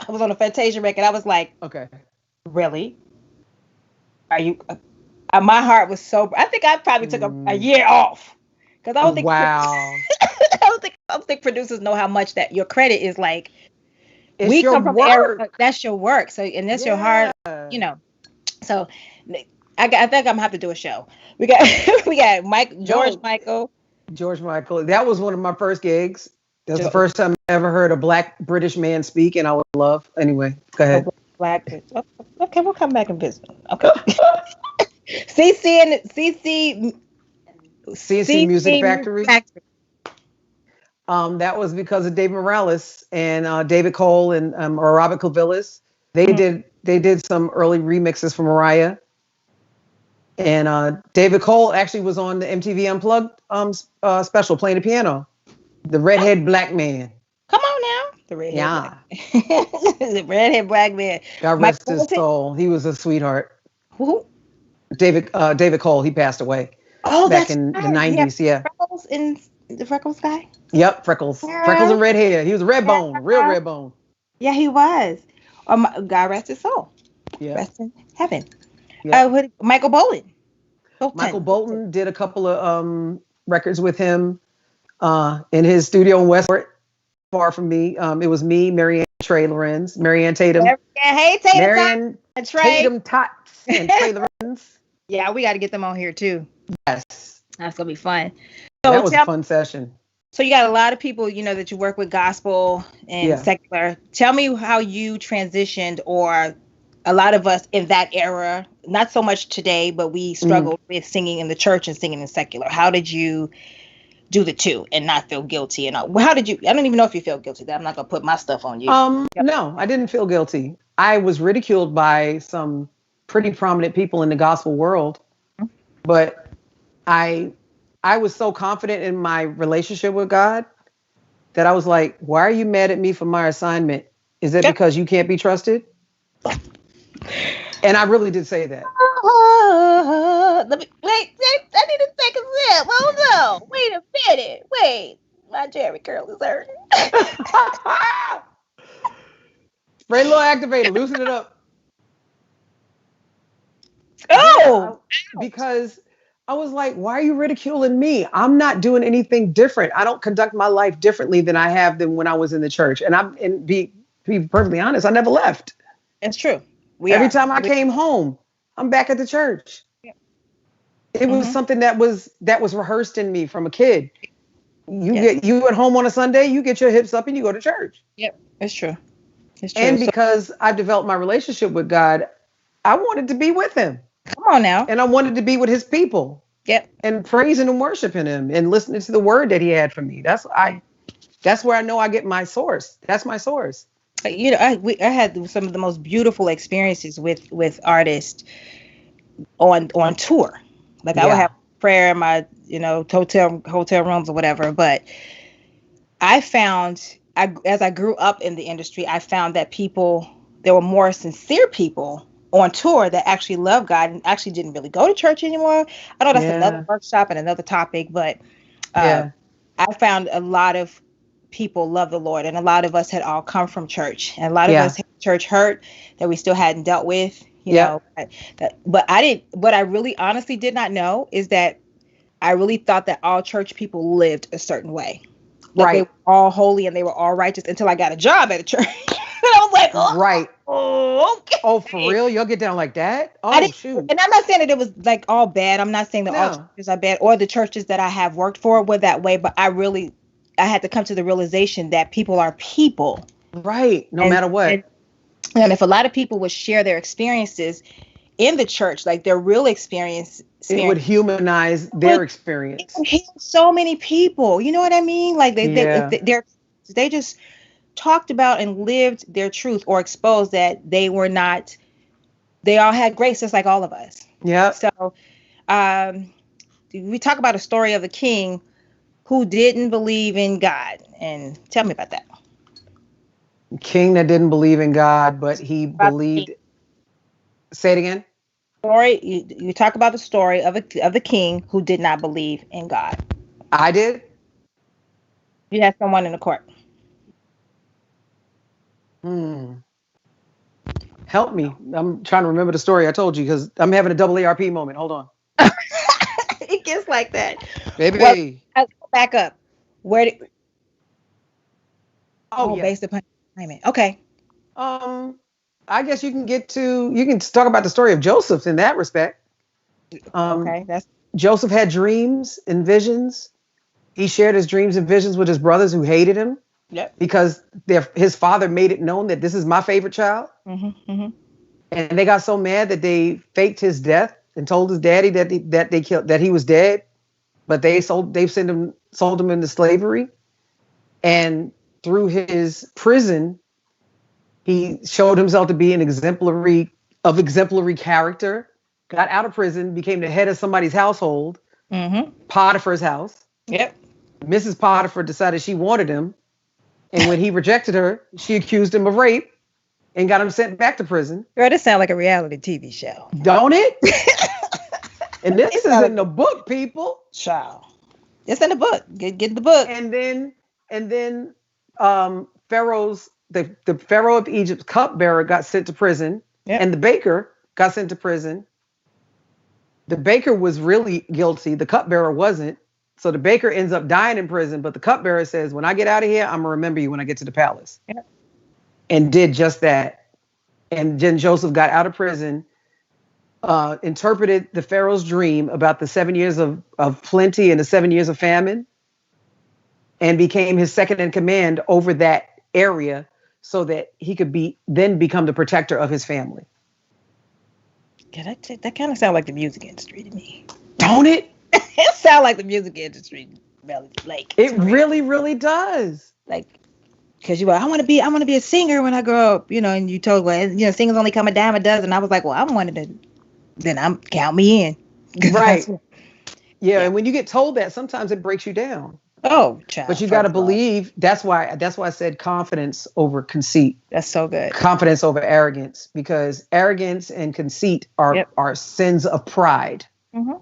was on a Fantasia record. I was like, okay, really? Are you? My heart was so. I think I probably took a year off because I don't think. Wow. I don't think producers know how much that your credit is like. It's we come from work. That's your work. So and that's your heart. So I think I'm gonna have to do a show. We got George Michael. That was one of my first gigs. That was the first time I ever heard a Black British man speak, and I would love. Anyway, go ahead. Okay, we'll come back and visit. Okay. CeCe Music Factory. That was because of Dave Morales and David Cole and or Robert Clavillis. They did some early remixes for Mariah. And David Cole actually was on the MTV Unplugged special playing the piano. The redhead black man. Come on now. The redhead black man. The redhead black man. God rest his soul. He was a sweetheart. Who? David Cole. He passed away. Oh, back that's in the right. Yeah, 90s. Yeah. freckles in the freckles guy. Yep. Freckles. Freckles and red hair. He was a red bone, real red bone. Yeah, he was. God rest his soul. Yeah. Rest in heaven. Yep. Michael Bolton. Michael Bolton did a couple of records with him in his studio in Westport, far from me. It was me, Marianne Trey Lorenz, Marianne Tatum, Hey, Tatum. Marianne Tatum Tots, and Trey Lorenz. Yeah, we got to get them on here too. Yes. That's gonna be fun. So that was a fun session. So you got a lot of people, that you work with gospel and secular. Tell me how you transitioned, or a lot of us in that era, not so much today, but we struggled with singing in the church and singing in secular. How did you do the two and not feel guilty? And how did you? I don't even know if you feel guilty. I'm not gonna put my stuff on you. No, I didn't feel guilty. I was ridiculed by some pretty prominent people in the gospel world, but I was so confident in my relationship with God that I was like, why are you mad at me for my assignment? Is it because you can't be trusted? And I really did say that. Let me wait. I need to take a sip. Oh no! Wait a minute. Wait, my Jerry curl is hurting. Spray a little activator, loosen it up. Oh, because I was like, why are you ridiculing me? I'm not doing anything different. I don't conduct my life differently than I have than when I was in the church. And be perfectly honest, I never left. It's true. Every time I came home, I'm back at the church. Yeah. It was something that was rehearsed in me from a kid. You at home on a Sunday, you get your hips up and you go to church. Yep, it's true. It's true. And because I've developed my relationship with God, I wanted to be with him. Come on now. And I wanted to be with his people. Yep. And praising and worshiping him and listening to the word that he had for me. That's where I know I get my source. That's my source. I had some of the most beautiful experiences with artists on tour. Like I would have prayer in my, hotel rooms or whatever. But I found, as I grew up in the industry, I found that there were more sincere people on tour that actually love God and actually didn't really go to church anymore. I know that's another workshop and another topic, but I found a lot of people love the Lord, and a lot of us had all come from church, and a lot of us had church hurt that we still hadn't dealt with, you know. But I didn't. What I really honestly did not know is that I really thought that all church people lived a certain way. Like they were all holy and they were all righteous until I got a job at a church. And I was like, okay. Oh, for real? You'll get down like that? Oh, shoot. And I'm not saying that it was like all bad. I'm not saying that all churches are bad, or the churches that I have worked for were that way. But I had to come to the realization that people are people. Right. No matter what. And if a lot of people would share their experiences in the church, like their real experience, it would humanize their experience. So many people, you know what I mean? Like they just talked about and lived their truth, or exposed that they all had grace just like all of us. Yeah. So we talk about a story of a king who didn't believe in God, and tell me about that. King that didn't believe in God, but he believed. Say it again. Story. You talk about the story of the king who did not believe in God. I did. You had someone in the court. Help me. I'm trying to remember the story I told you because I'm having a double ARP moment. Hold on. It gets like that. Baby. Well, let's go back up. Based upon assignment. Okay. I guess you can talk about the story of Joseph in that respect. Joseph had dreams and visions. He shared his dreams and visions with his brothers who hated him. Yep. Because his father made it known that this is my favorite child. And they got so mad that they faked his death and told his daddy that he was dead, but they sold him into slavery. And through his prison, he showed himself to be an exemplary character, got out of prison, became the head of somebody's household, Potiphar's house. Yep. Mrs. Potiphar decided she wanted him. And when he rejected her, she accused him of rape and got him sent back to prison. Girl, this sounds like a reality TV show. Don't it? And this is in the book, people. Child. It's in the book. Get the book. And then Pharaoh's the Pharaoh of Egypt's cupbearer got sent to prison, Yep. and the baker got sent to prison. The baker was really guilty. The cupbearer wasn't. So the baker ends up dying in prison, but the cupbearer says, "When I get out of here, I'm gonna remember you when I get to the palace." Yep. And did just that. And then Joseph got out of prison, interpreted the Pharaoh's dream about the 7 years of plenty and the 7 years of famine, and became his second in command over that area so that he could become the protector of his family. Yeah, that kind of sounds like the music industry to me. Don't it? It sounds like the music industry, Melanie. Like It really, really does. like, because you were, I want to be a singer when I grow up, and you told, well, singers only come a dime a dozen. I was like, well, I wanted to, then count me in. Right. Yeah, and when you get told that, sometimes it breaks you down. Oh, child. But you got to believe. That's why I said confidence over conceit. That's so good. Confidence over arrogance, because arrogance and conceit are sins of pride. Mm-hmm.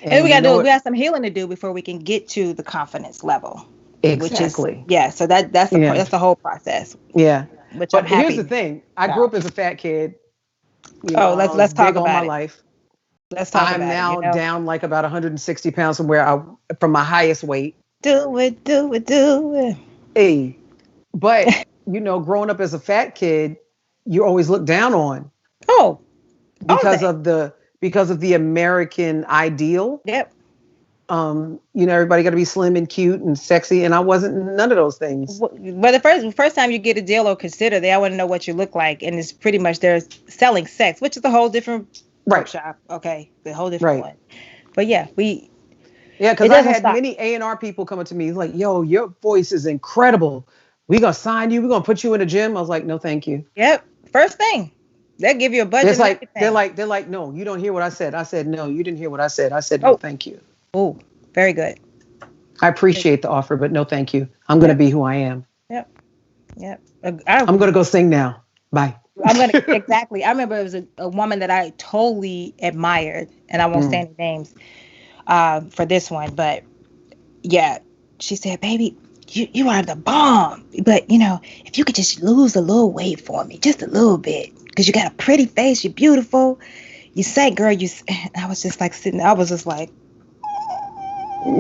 And we got some healing to do before we can get to the confidence level. Exactly. So that's the whole process. Yeah. But here's the thing. I grew up as a fat kid. Let's talk about my it. life. Let's talk about it. I'm now down like about 160 pounds from my highest weight. Do it. Hey, but growing up as a fat kid, you always look down on. Oh, because of the American ideal. Yep. Everybody got to be slim and cute and sexy, and I wasn't none of those things. But the first time you get a deal or consider, they all want to know what you look like, and it's pretty much they're selling sex, which is a whole different workshop. Okay, the whole different one. But because I had many A&R people coming to me like, "Yo, your voice is incredible. We're gonna sign you. We're gonna put you in a gym." I was like, "No, thank you." Yep. First thing, they'll give you a budget. It's like they're like, "No, you don't hear what I said." I said, "No, you didn't hear what I said." I said, "No, thank you." Oh, very good. I appreciate the offer, but no, thank you. I'm gonna be who I am. Yep. I'm gonna go sing now. Bye. Exactly. I remember it was a woman that I totally admired, and I won't say any names for this one, but she said, "Baby, you are the bomb. But if you could just lose a little weight for me, just a little bit, because you got a pretty face, you're beautiful. You say, girl, I was just like sitting. I was just like,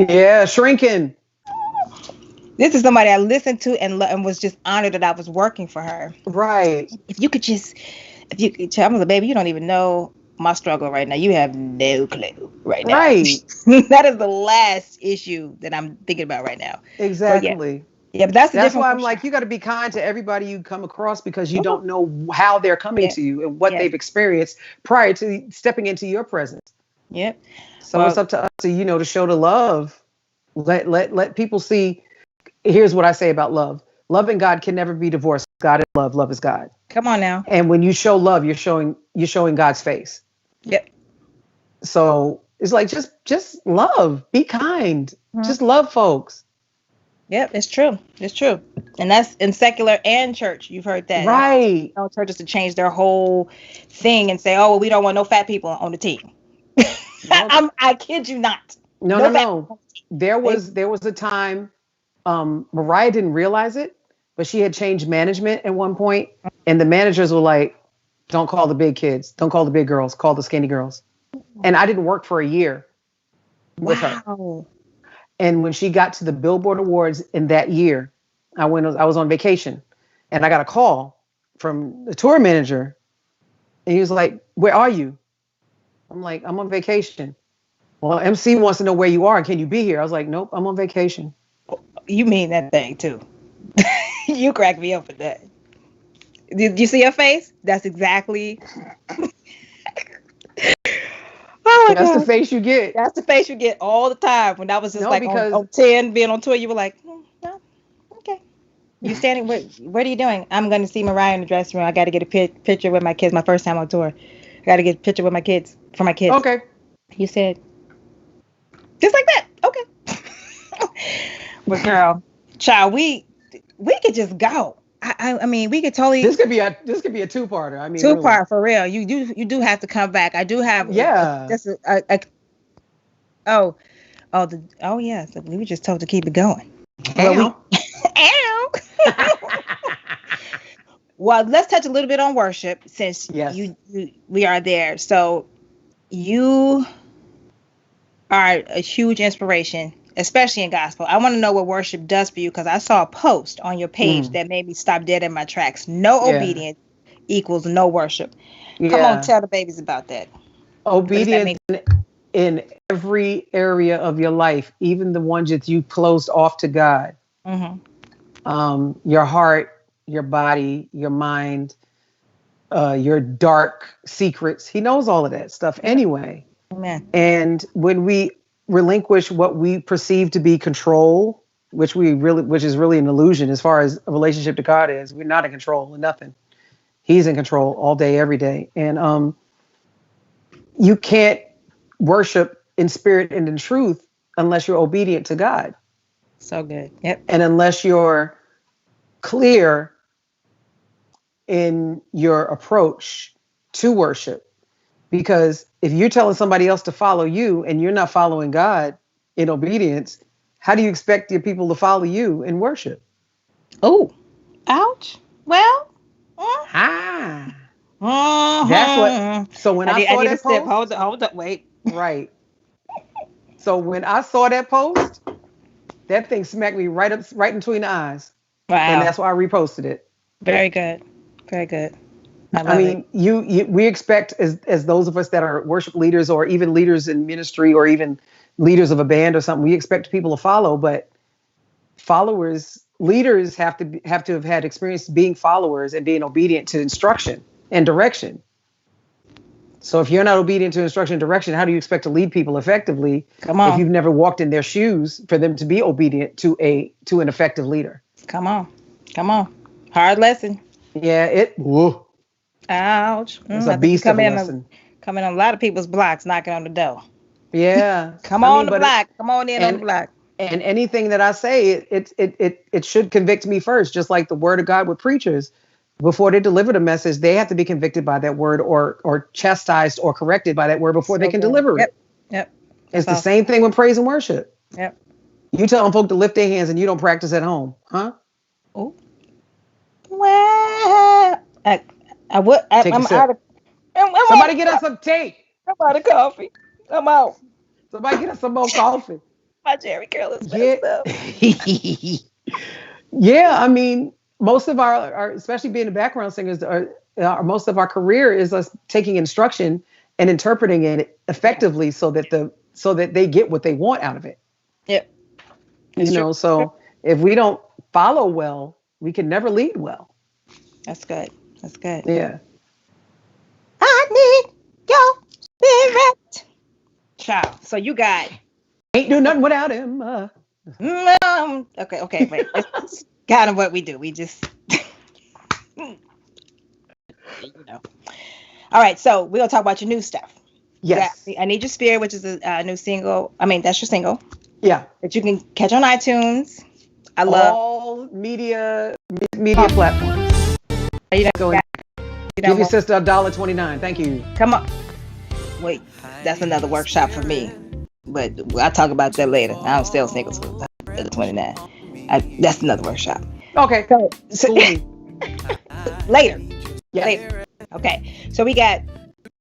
yeah, shrinking. This is somebody I listened to and was just honored that I was working for her. Right. If you could, I was like, baby, you don't even know my struggle right now. You have no clue right now. Right. That is the last issue that I'm thinking about right now. Exactly. Yeah, but that's why I'm like, you got to be kind to everybody you come across, because you don't know how they're coming to you and what they've experienced prior to stepping into your presence. Yep. So it's up to us to, to show the love. Let people see. Here's what I say about love. Love and God can never be divorced. God is love. Love is God. Come on now. And when you show love, you're showing God's face. Yep. So it's like, just love, be kind, just love folks. Yep, it's true. It's true. And that's in secular and church. You've heard that. Right. Churches to change their whole thing and say, oh, well, we don't want no fat people on the team. Nope. I kid you not. No. There was a time, Mariah didn't realize it, but she had changed management at one point, and the managers were like, don't call the big kids. Don't call the big girls. Call the skinny girls. And I didn't work for a year with her. And when she got to the Billboard Awards in that year, I was on vacation, and I got a call from the tour manager, and he was like, "Where are you?" I'm like, "I'm on vacation." "Well, MC wants to know where you are. Can you be here?" I was like, "Nope, I'm on vacation." You mean that thing too. You cracked me up with that. Did you see her face? That's exactly. That's the face you get. That's the face you get all the time. When I was just because on 10, being on tour, you were like, no, okay. You standing, what are you doing? I'm going to see Mariah in the dressing room. I got to get a picture with my kids. My first time on tour. I got to get a picture with my kids, for my kids. Okay. You said, just like that. Okay. But girl, child, we could just go. I mean, we could totally. This could be a two-parter. I mean, two-part for real. You do have to come back. I do have just Oh, oh yes. We were just told to keep it going. Well, Ow. Well, let's touch a little bit on worship since yes. we are there. So you are a huge inspiration, especially in gospel. I want to know what worship does for you because I saw a post on your page that made me stop dead in my tracks. No Yeah. obedience equals no worship. Come on, Yeah. tell the babies about that. What does that Obedience mean? in every area of your life, even the ones that you closed off to God. Mm-hmm. Your heart, your body, your mind, your dark secrets. He knows all of that stuff anyway. Amen. And when we relinquish what we perceive to be control, which is really an illusion as far as a relationship to God is, we're not in control of nothing. He's in control all day, every day. And you can't worship in spirit and in truth unless you're obedient to God. So good. Yep. And unless you're clear in your approach to worship. Because if you're telling somebody else to follow you and you're not following God in obedience, how do you expect your people to follow you in worship? Oh, ouch. Well, Ah, mhm. that's what. So when I I saw need a that sip. post, Hold up, wait. right. So when I saw that post, that thing smacked me right in between the eyes. And Wow. that's why I reposted it. Very good. Very good. I I love it. mean, we expect as those of us that are worship leaders or even leaders in ministry or even leaders of a band or something, we expect people to follow, but leaders have to have had experience being followers and being obedient to instruction and direction. So if you're not obedient to instruction and direction, how do you expect to lead people effectively Come if on. you've never walked in their shoes for them to be obedient to an effective leader? Come on. Come on. Hard lesson. Yeah, whoa, Ouch. it's I a think you beast of a lesson. coming on a lot of people's blocks, knocking on the door. Yeah, Come I on mean, the block. Come on in on the and block. and anything that I say, it should convict me first, just like the word of God with preachers. Before they deliver the message, they have to be convicted by that word or chastised or corrected by that word before they So can good. deliver Yep. it. Yep. It's That's the awesome. same thing with praise and worship. Yep. You tell them folk to lift their hands and you don't practice at home, huh? Oh. Well, I would. Take a I'm out sip. of. I'm Somebody get us some tea. out of coffee. I'm out. Somebody get us some more coffee. My Jerry curl is Yeah. messed up. Yeah, I mean, most of our especially being the background singers, most of our career is us taking instruction and interpreting it effectively so that they get what they want out of it. Yep. You That's true. know, so if we don't follow well, we can never lead well. That's good. That's good. Yeah. I need your spirit. Child. So you got. Ain't do nothing without him. Okay, wait. It's kind of what we do. We just, you know. All right, so we're gonna talk about your new stuff. Yes. I Need Your Spirit, which is a new single. I mean, that's your single Yeah. that you can catch on iTunes. I love. All media platforms. You know, Go and you give know, your sister $1.29. Thank you. come on. Wait, that's another workshop for me. But I'll talk about that later. I don't sell singles for $1.29. That's another workshop. Okay. So, later. Yeah. Later. Okay. So we got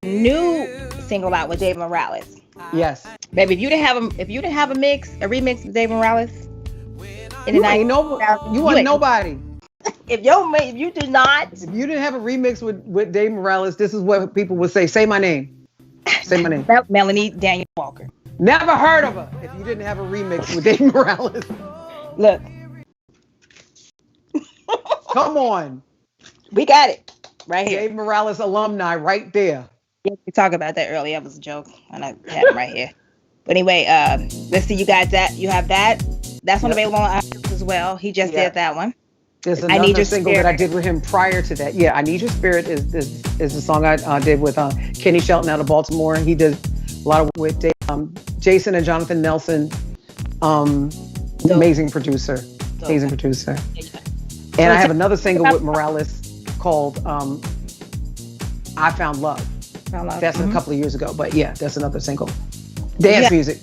new single out with Dave Morales. Yes. Baby, if you didn't have a remix with Dave Morales, in the You night, ain't you wasn't nobody. If you did not, If you didn't have a remix with Dave Morales, this is what people would say. Say my name. Say my name. Melanie Daniel Walker. Never heard of her if you didn't have a remix with Dave Morales. Look, Come on. we got it right here. Dave Morales alumni right there. Yeah, we talked about that earlier. That was a joke, and I had it right here. But anyway, let's see. You got that. You have that. That's one available on iTunes as well. He just did that one. There's I Need another Your single Spirit. that I did with him prior to that. Yeah, I Need Your Spirit is the song I did with Kenny Shelton out of Baltimore. He did a lot of with Jason and Jonathan Nelson. Amazing producer. Amazing producer. And I have another single with Morales called I Found Love. That's a couple of years ago, but yeah, that's another single. Dance music.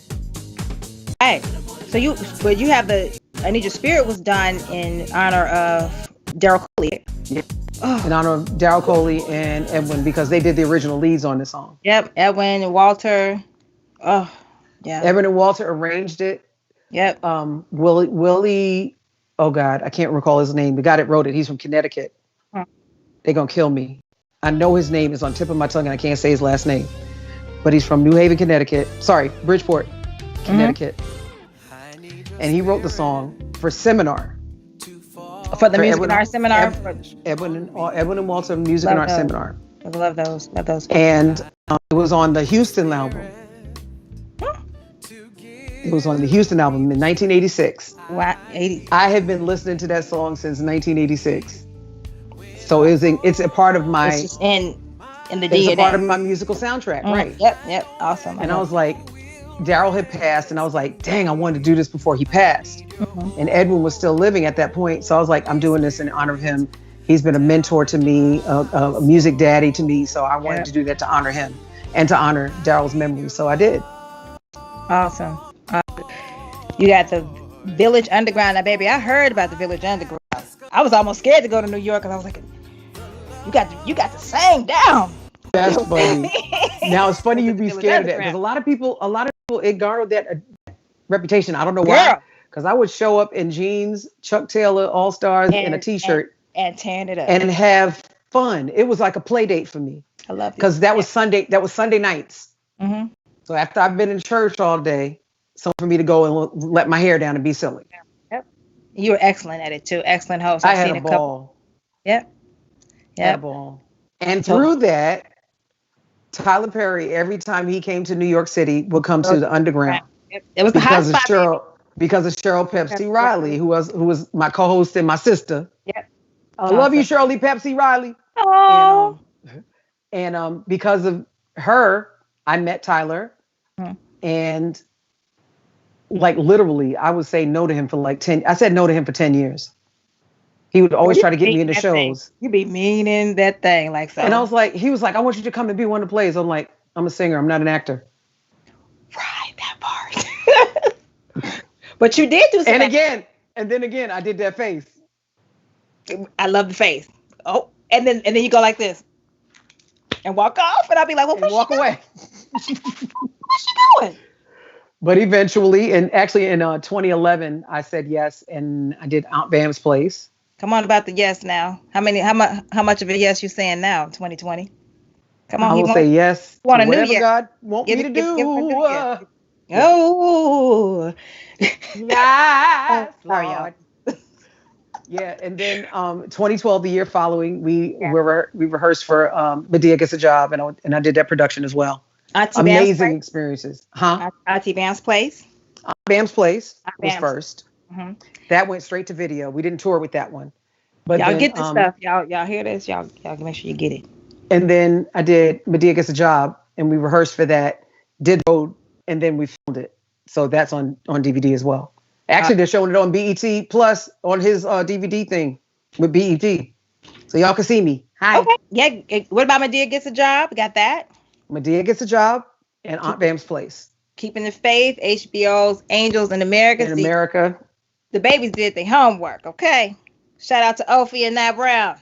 Right. So you have I Need Your Spirit was done in honor of Daryl Coley. Yeah. Oh, In honor of Daryl Coley and Edwin, because they did the original leads on the song. yep. Edwin and Walter. Oh, yeah. Edwin and Walter arranged it. Yep. Willie, oh God, I can't recall his name. The guy that wrote it, he's from Connecticut. Huh. They're gonna kill me. I know his name is on the tip of my tongue and I can't say his last name. But he's from New Haven, Connecticut. Sorry, Bridgeport, Connecticut. Mm-hmm. And he wrote the song for Seminar. For the Music and Art Seminar. Edwin and Walter Music and Art Seminar. I love those. Love those. And it was on the Houston album. It was on the Houston album in 1986. Wow, 80. I have been listening to that song since 1986. So it's a part of my. It's just in the DNA. It's a part of my musical soundtrack, right? Yep. Awesome. And I was like, Daryl had passed, and I was like, dang, I wanted to do this before he passed. Mm-hmm. And Edwin was still living at that point, so I was like, I'm doing this in honor of him. He's been a mentor to me, a music daddy to me, so I wanted to do that to honor him and to honor Daryl's memory. So I did. Awesome. You got the Village Underground. Now, baby, I heard about the Village Underground. I was almost scared to go to New York because I was like, you got to sing down. That's funny. Now it's funny you'd be scared of that because a lot of people, it garnered that reputation. I don't know why. Because I would show up in jeans, Chuck Taylor All Stars, and a T-shirt, and tearing it up, and have fun. It was like a play date for me. I love it because that was Sunday. That was Sunday nights. Mm-hmm. So after I've been in church all day, so for me to go and let my hair down and be silly. Yep. You were excellent at it too. Excellent host. I had a ball. Yep. Had a ball. And through that, Tyler Perry, every time he came to New York City, would come to the Underground. Yep. It was because of Cheryl Pepsi Riley, who was my co-host and my sister. Yep. I love you, Shirley Pepsi Riley. Oh. And because of her, I met Tyler, and like literally, I would say no to him for like 10. I said no to him for 10 years. He would always try to get me into shows. You be meaning that thing like so. And I was like, he was like, I want you to come and be one of the plays. I'm like, I'm a singer. I'm not an actor. Right, that part. But you did do something. And then again, I did that face. I love the face. Oh, and then you go like this and walk off, and I'll be like, well, and walk away. What's she doing? But eventually, and actually in 2011, I said yes, and I did Aunt Bam's Place. Come on about the yes now. How much of a yes you saying now in 2020? Come on, I will say yes to whatever yes. God want me to do. Oh, yes, Lord. Yeah, and then 2012, the year following, we rehearsed for Medea Gets a Job, and I did that production as well. Amazing experiences, huh? Auntie Bam's Place. Bam's Place was first. Mm-hmm. That went straight to video. We didn't tour with that one. But y'all get this stuff. Y'all hear this? Y'all make sure you get it. And then I did Medea Gets a Job, and we rehearsed for that. Did Road, and then we filmed it. So that's on DVD as well. Actually, they're showing it on BET Plus on his DVD thing with BET. So y'all can see me. Hi. Okay. Yeah. What about Medea Gets a Job? Got that? Medea Gets a Job and Aunt Bam's Place. Keeping the Faith, HBO's Angels in America. In America. The babies did their homework, okay? Shout out to Ophi and Nat Brown.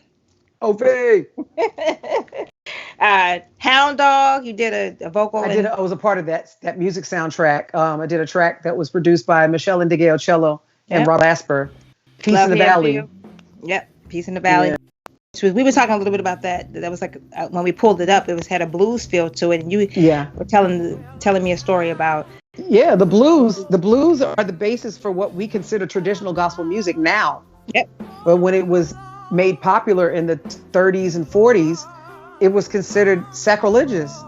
Ophi! Hound Dog, you did a vocal. I was a part of that music soundtrack. I did a track that was produced by Michelle and DeGale cello and Rob Asper. Peace in the Valley. Yep, Peace in the Valley. Yeah. We were talking a little bit about that. That was like when we pulled it up, it had a blues feel to it, and you were telling me a story about. Yeah, the blues are the basis for what we consider traditional gospel music now. Yep. But when it was made popular in the 30s and 40s, it was considered sacrilegious.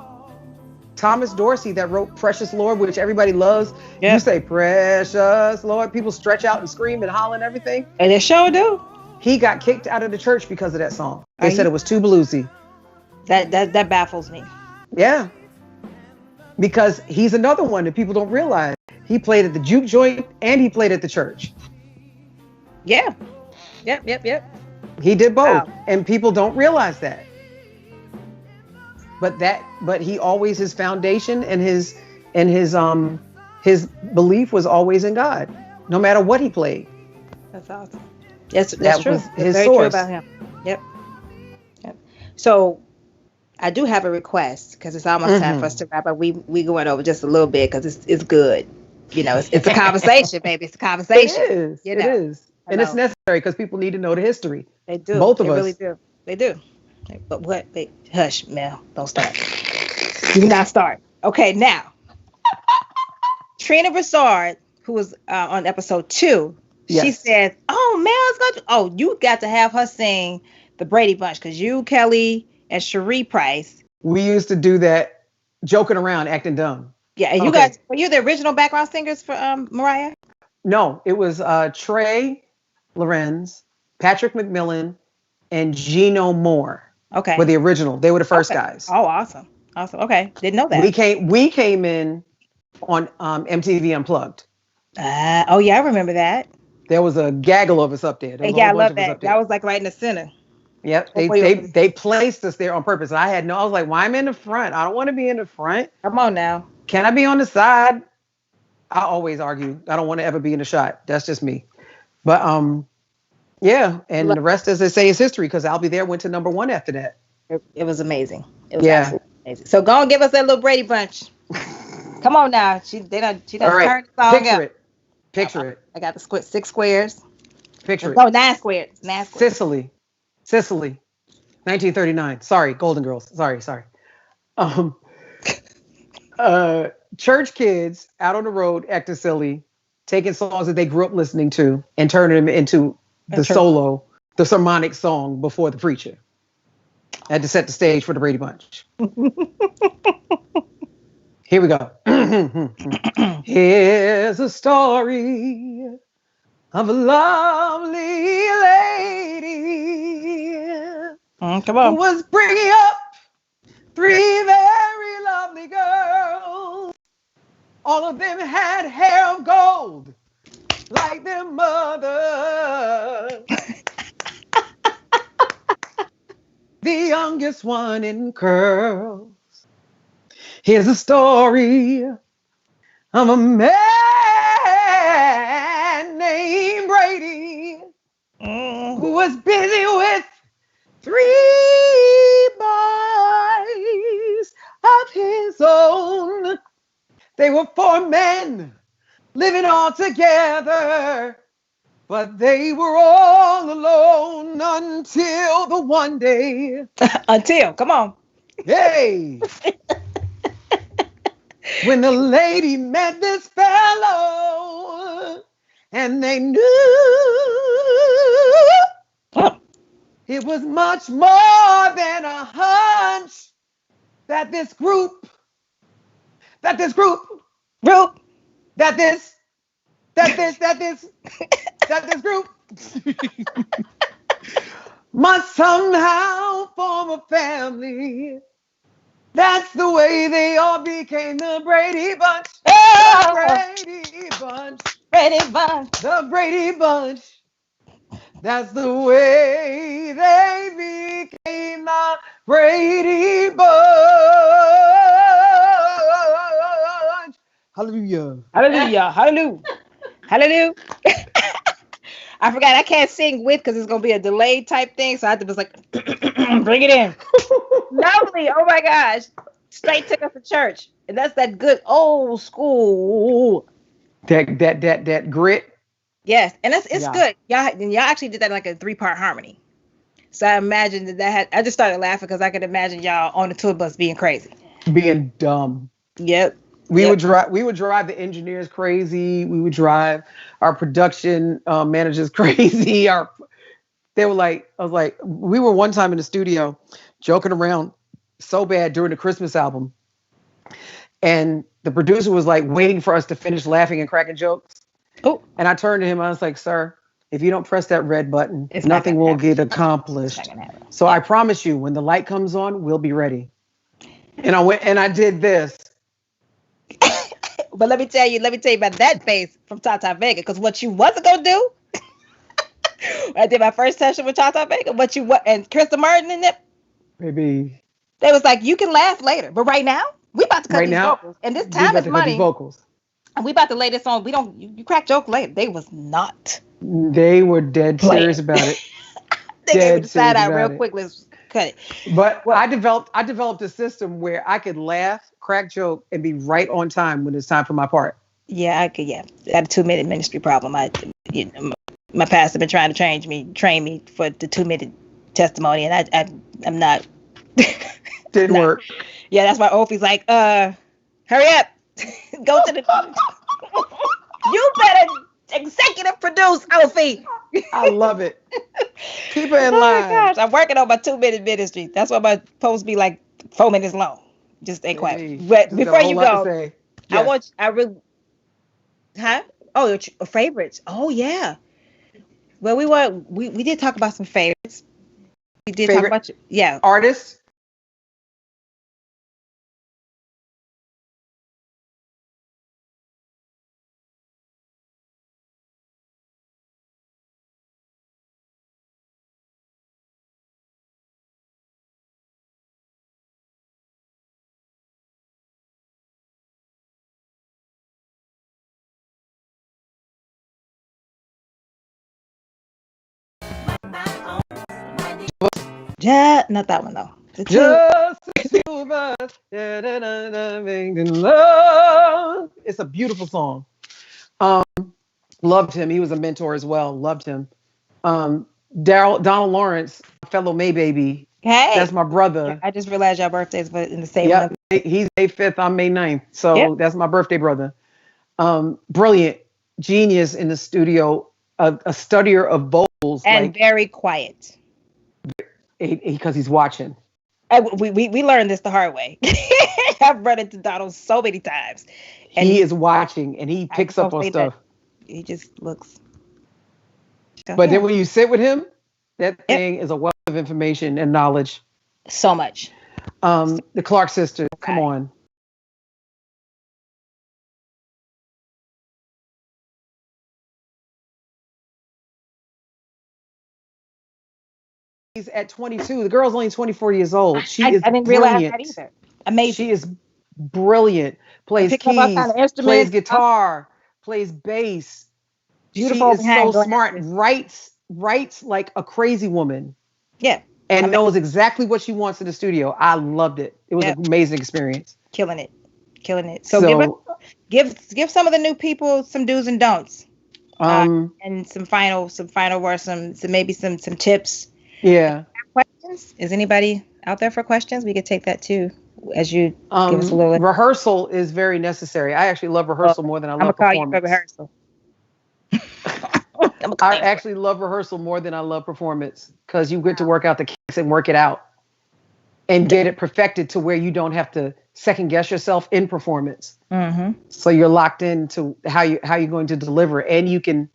Thomas Dorsey, that wrote Precious Lord, which everybody loves. Yep. You say Precious Lord, people stretch out and scream and holler and everything. And they sure do. He got kicked out of the church because of that song. They said it was too bluesy. That baffles me. Yeah. Because he's another one that people don't realize. He played at the juke joint and he played at the church. Yeah. Yep. He did both. Wow. And people don't realize that. But he always, his foundation and his his belief was always in God, no matter what he played. That's awesome. That's That true. was That's his very true source. about him. Yep. Yep. So I do have a request because it's almost time for us to wrap up. We going over just a little bit because it's good. You know, it's a conversation, baby. It's a conversation. It is. You It know. is. And it's Hello. necessary because people need to know the history. They do. Both of They us. really do. They do. But what? Wait, hush, Mel. Don't start. Do not start. Okay, now. Trina Broussard, who was on episode 2, she Yes. said, "Oh, Mel's going to. Oh, you got to have her sing the Brady Bunch because you, Kelly, and Cherie Price. We used to do that, joking around, acting dumb. Yeah, and you Okay. guys were you the original background singers for Mariah? No, it was Trey Lorenz, Patrick McMillan, and Gino Moore Okay. were the original. They were the first Okay. guys. Oh, awesome. Awesome. Okay. Didn't know that. We came in on MTV Unplugged. Oh, yeah, I remember that. There was a gaggle of us up there. There was a Yeah, I whole bunch love of us that. up there. That was like right in the center. Yep. They placed us there on purpose. I was like, why am I in the front? I don't want to be in the front. Come on now. Can I be on the side? I always argue. I don't want to ever be in the shot. That's just me. But yeah. And the rest, as they say, is history because I'll Be There went to number 1 after that. It was amazing. It was Yeah. absolutely amazing. So go and give us that little Brady Bunch. Come on now. She done All right. turned the song Picture up. it. Picture it. I got the 6 squares. Picture it. No, 9 squares. 9 squares. Sicily, 1939. Sorry, Golden Girls. Sorry. Church kids out on the road acting silly, taking songs that they grew up listening to and turning them into the solo, the sermonic song before the preacher. I had to set the stage for the Brady Bunch. Here we go. Here's a story of a lovely lady Come who on. was bringing up 3 very lovely girls. All of them had hair of gold, like their mother. The youngest one in curls. Here's a story of a man named Brady who was busy with 3 boys of his own. They were 4 men living all together, but they were all alone until the one day. Come on. Hey! When the lady met this fellow, and they knew it was much more than a hunch that this group must somehow form a family. That's the way they all became the Brady Bunch. Oh, The Brady Bunch. Brady Bunch. The Brady Bunch. That's the way they became the Brady Bunch. Hallelujah. Hallelujah. Hallelujah. Hallelujah. I forgot I can't sing with because it's gonna be a delayed type thing, so I was like, bring it in. Lovely. Oh my gosh. Straight took us to church. And that's that good old school. That grit. Yes. And it's Yeah. good. Y'all actually did that like a 3-part harmony. So I imagined I just started laughing because I could imagine y'all on the tour bus being crazy. Being dumb. Yep. We would drive the engineers crazy. We would drive our production managers crazy. We were one time in the studio joking around so bad during the Christmas album. And the producer was like waiting for us to finish laughing and cracking jokes. Oh. And I turned to him, I was like, sir, if you don't press that red button, It's not nothing gonna will happen. get accomplished. It's not gonna happen. So I promise you, when the light comes on, we'll be ready. And I went and I did this. But let me tell you about that face from Tata Vega, because what you wasn't gonna do, I did my first session with Tata Vega, and Krista Martin and them, Baby. they was like, you can laugh later, but right now, we about to cut these vocals. And this time is money. Vocals. We about to lay this on. We don't. You crack joke later. They was not They were dead playing. serious about it. They gave me Dead the side serious eye real about it. quick. Let's cut it. But Well, I developed a system where I could laugh, crack joke, and be right on time when it's time for my part. yeah, I could. Yeah, I had a 2 minute ministry problem. You know, my pastor been trying to train me for the 2 minute testimony, and I'm not. Didn't not. work. Yeah, that's why Opie's like, hurry up, go to the. You better executive produce, Opie. I love it. Keep it in Oh my line. gosh, I'm working on my 2 minute ministry. That's why my post be like 4 minutes long. Just stay quiet. Baby, But just got before a whole you lot to go, say. I Yes. huh? Oh, favorites. Oh yeah. Well, we did talk about some favorites. We did talk Favorite about yeah. artist? My own. Money. Yeah, not that one though. The two. Just the two of us. Da-da-da-da, making love. It's a beautiful song. Um, Loved him. He was a mentor as well. Loved him. Donald Lawrence, fellow May baby. Hey, That's my brother. I just realized your birthdays, but in the same Yep. month. He's May 5th. I'm May 9th. Yep. So that's my birthday brother. Brilliant. Genius in the studio. A studier of vocals. And Like, very quiet. because he's watching. We learned this the hard way. I've run into Donald so many times, and He is watching and he I picks just up don't on say stuff. that. He just looks. So, But yeah. then when you sit with him, that Yep. thing is a wealth of information and knowledge. So much. The Clark sisters, come Right. on. She's at 22. The girl's only 24 years old. She I is didn't realize that brilliant. either. Amazing. She is brilliant. And Plays picking up all kind keys, of plays instruments. guitar, plays bass. She Beautiful is so behind smart. glasses. Writes like a crazy woman Yeah, and amazing. knows exactly what she wants in the studio. I loved it. It was Yep. an amazing experience. Killing it. So give us So, give some of the new people some do's and don'ts, um, and some final words, some maybe some tips. yeah. Questions? Is anybody out there for questions? We could take that too, as you give us a little. Rehearsal is very necessary. I actually love rehearsal more than I I'm gonna love call you for performance. rehearsal. I'm gonna call I you. actually love rehearsal more than I love performance because you get to work out the kinks and work it out and get it perfected to where you don't have to second guess yourself in performance. Mm-hmm. So you're locked into how you're going to deliver, and you can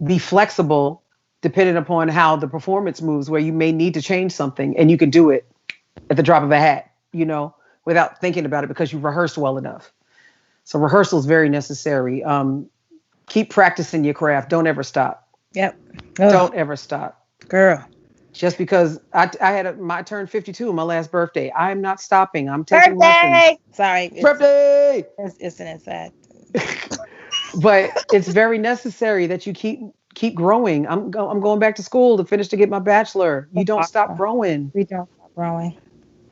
be flexible depending upon how the performance moves, where you may need to change something, and you can do it at the drop of a hat, without thinking about it because you rehearsed well enough. So rehearsal is very necessary. Keep practicing your craft. Don't ever stop. Yep. Don't ever stop. Girl. Just because I had my turn 52 on my last birthday, I'm not stopping. I'm taking lessons. Birthday. Sorry. Birthday. It's an inside. But it's very necessary that you keep growing. I'm going back to school to get my bachelor. You don't stop growing. We don't stop growing.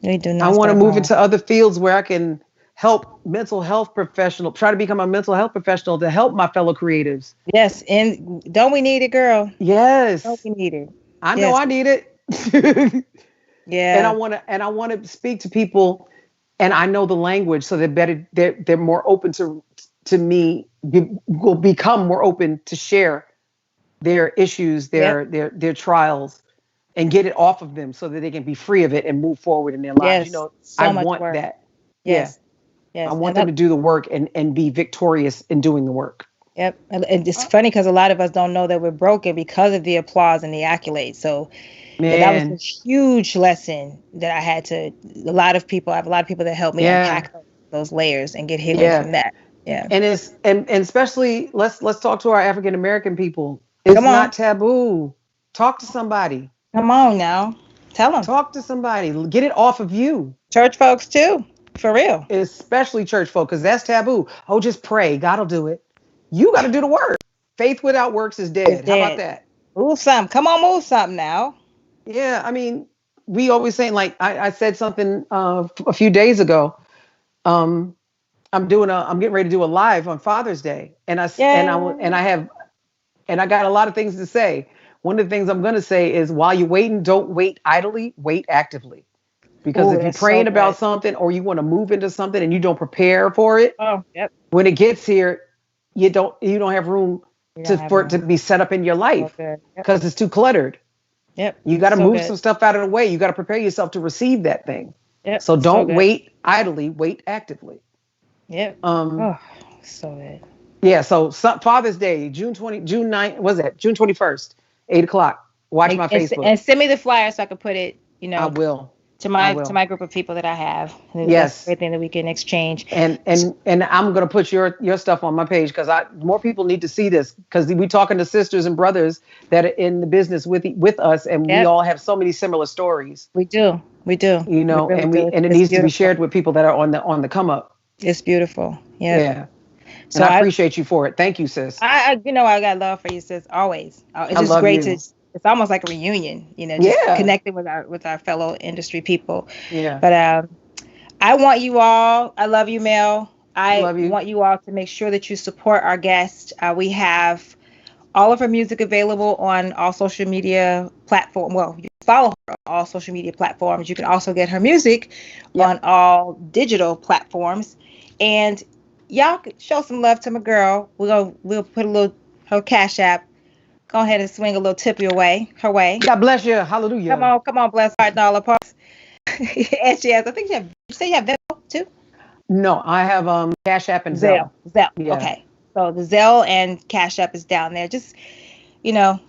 We do not. I want to stop move growing. into other fields where I can help mental health professional. Try to become a mental health professional to help my fellow creatives. Yes, and don't we need it, girl? Yes, Don't we need it? I know Yes. I need it. Yeah. And I want to speak to people, and I know the language, so they're more open to me. Will become more open to share their issues, their trials, and get it off of them so that they can be free of it and move forward in their lives. Yes. I So much want work. that. Yes. Yeah. Yes. I want And them to do the work and be victorious in doing the work. Yep. And it's funny because a lot of us don't know that we're broken because of the applause and the accolades. So that was Man, a huge lesson that I had to. I have a lot of people that help me Yeah. unpack those layers and get healing Yeah. from that. Yeah. and especially let's talk to our African American people. It's Come on. not taboo. Talk to somebody. Come on now. Tell them. Talk to somebody. Get it off of you. Church folks too. For real. especially church folk, because that's taboo. Oh, just pray. God will do it. You got to do the work. Faith without works is It's dead. How about dead. that? Move something. Come on, move something now. Yeah, I mean, we always saying like I said something a few days ago. Um, I'm getting ready to do a live on Father's Day, and Yeah. I got a lot of things to say. One of the things I'm going to say is while you're waiting, don't wait idly, wait actively. Because Oh, if you're that's so praying about good. something or you want to move into something and you don't prepare for it, Oh, yep. when it gets here, you don't have room You don't have for it to room. be set up in your So life good. Yep. because it's too cluttered. Yep. You got to So move good. some stuff out of the way. You got to prepare yourself to receive that thing. Yep. So So don't good. wait idly, wait actively. Yep. Um, Oh, so good. yeah. So Father's Day, June 9th, was that June 21st, 8 o'clock. Watch my Facebook. And send me the flyer so I can put it, I will. to I my will. group of people that I have. That's Yes. everything that we can exchange. And I'm gonna put your stuff on my page because I more people need to see this because we talking to sisters and brothers that are in the business with us, and we Yep. all have so many similar stories, We do. We do. We really and do. it It's needs to be beautiful. shared with people that are on the come up. It's beautiful. Yep. Yeah, and So I appreciate you for it. Thank you, sis. I got love for you, sis. Always. It's I just love great to. you. It's almost like a reunion, just Yeah, connecting with our fellow industry people. yeah. But I want you all. I love you, Mel. I Love you. want you all to make sure that you support our guest. We have all of her music available on all social media platforms. Well, you follow her on all social media platforms. You can also get her music on Yep. all digital platforms. And y'all could show some love to my girl. We'll put a little her Cash App. Go ahead and swing a little tip her way. God bless you. Hallelujah. Come on, bless her dollar parts. And she has, I think you say you have Venmo too. No, I have Cash App and Zelle. Zelle. Zelle. Yeah. Okay. So the Zelle and Cash App is down there. Just, you know,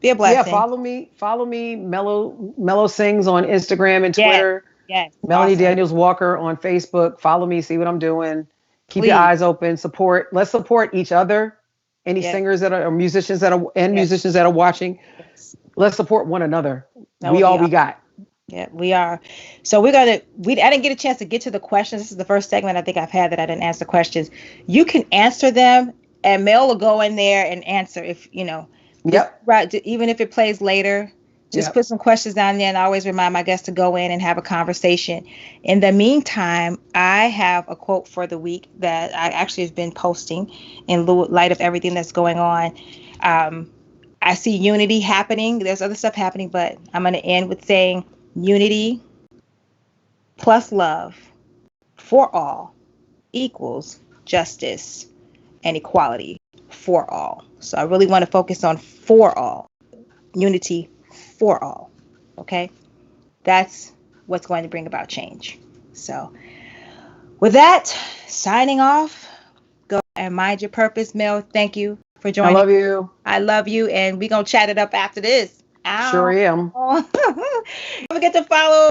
be a Yeah, blessing. follow me. Mellow Sings on Instagram and Yes. Twitter. Yes. Melanie Awesome. Daniels Walker on Facebook. Follow me, see what I'm doing. Keep your Please. eyes open. Support. Let's support each other. Any Yes. singers that are or musicians that are and Yes. musicians that are watching, Yes. let's support one another. That We would all be we awesome. got. Yeah, we are. So we're gonna. I didn't get a chance to get to the questions. This is the first segment I think I've had that I didn't answer questions. You can answer them, and Mel will go in there and answer if just Yep. right. Even if it plays later, just Yep. put some questions down there, and I always remind my guests to go in and have a conversation. In the meantime, I have a quote for the week that I actually have been posting in light of everything that's going on. Um, I see unity happening. There's other stuff happening, but I'm going to end with saying unity plus love for all equals justice and equality for all. So I really want to focus on for all, unity for all. Okay? That's what's going to bring about change. So with that, signing off, go and mind your purpose. Mel, thank you for I joining. love you. I love you, and we're going to chat it up after this. Sure Ow. am. Don't forget to follow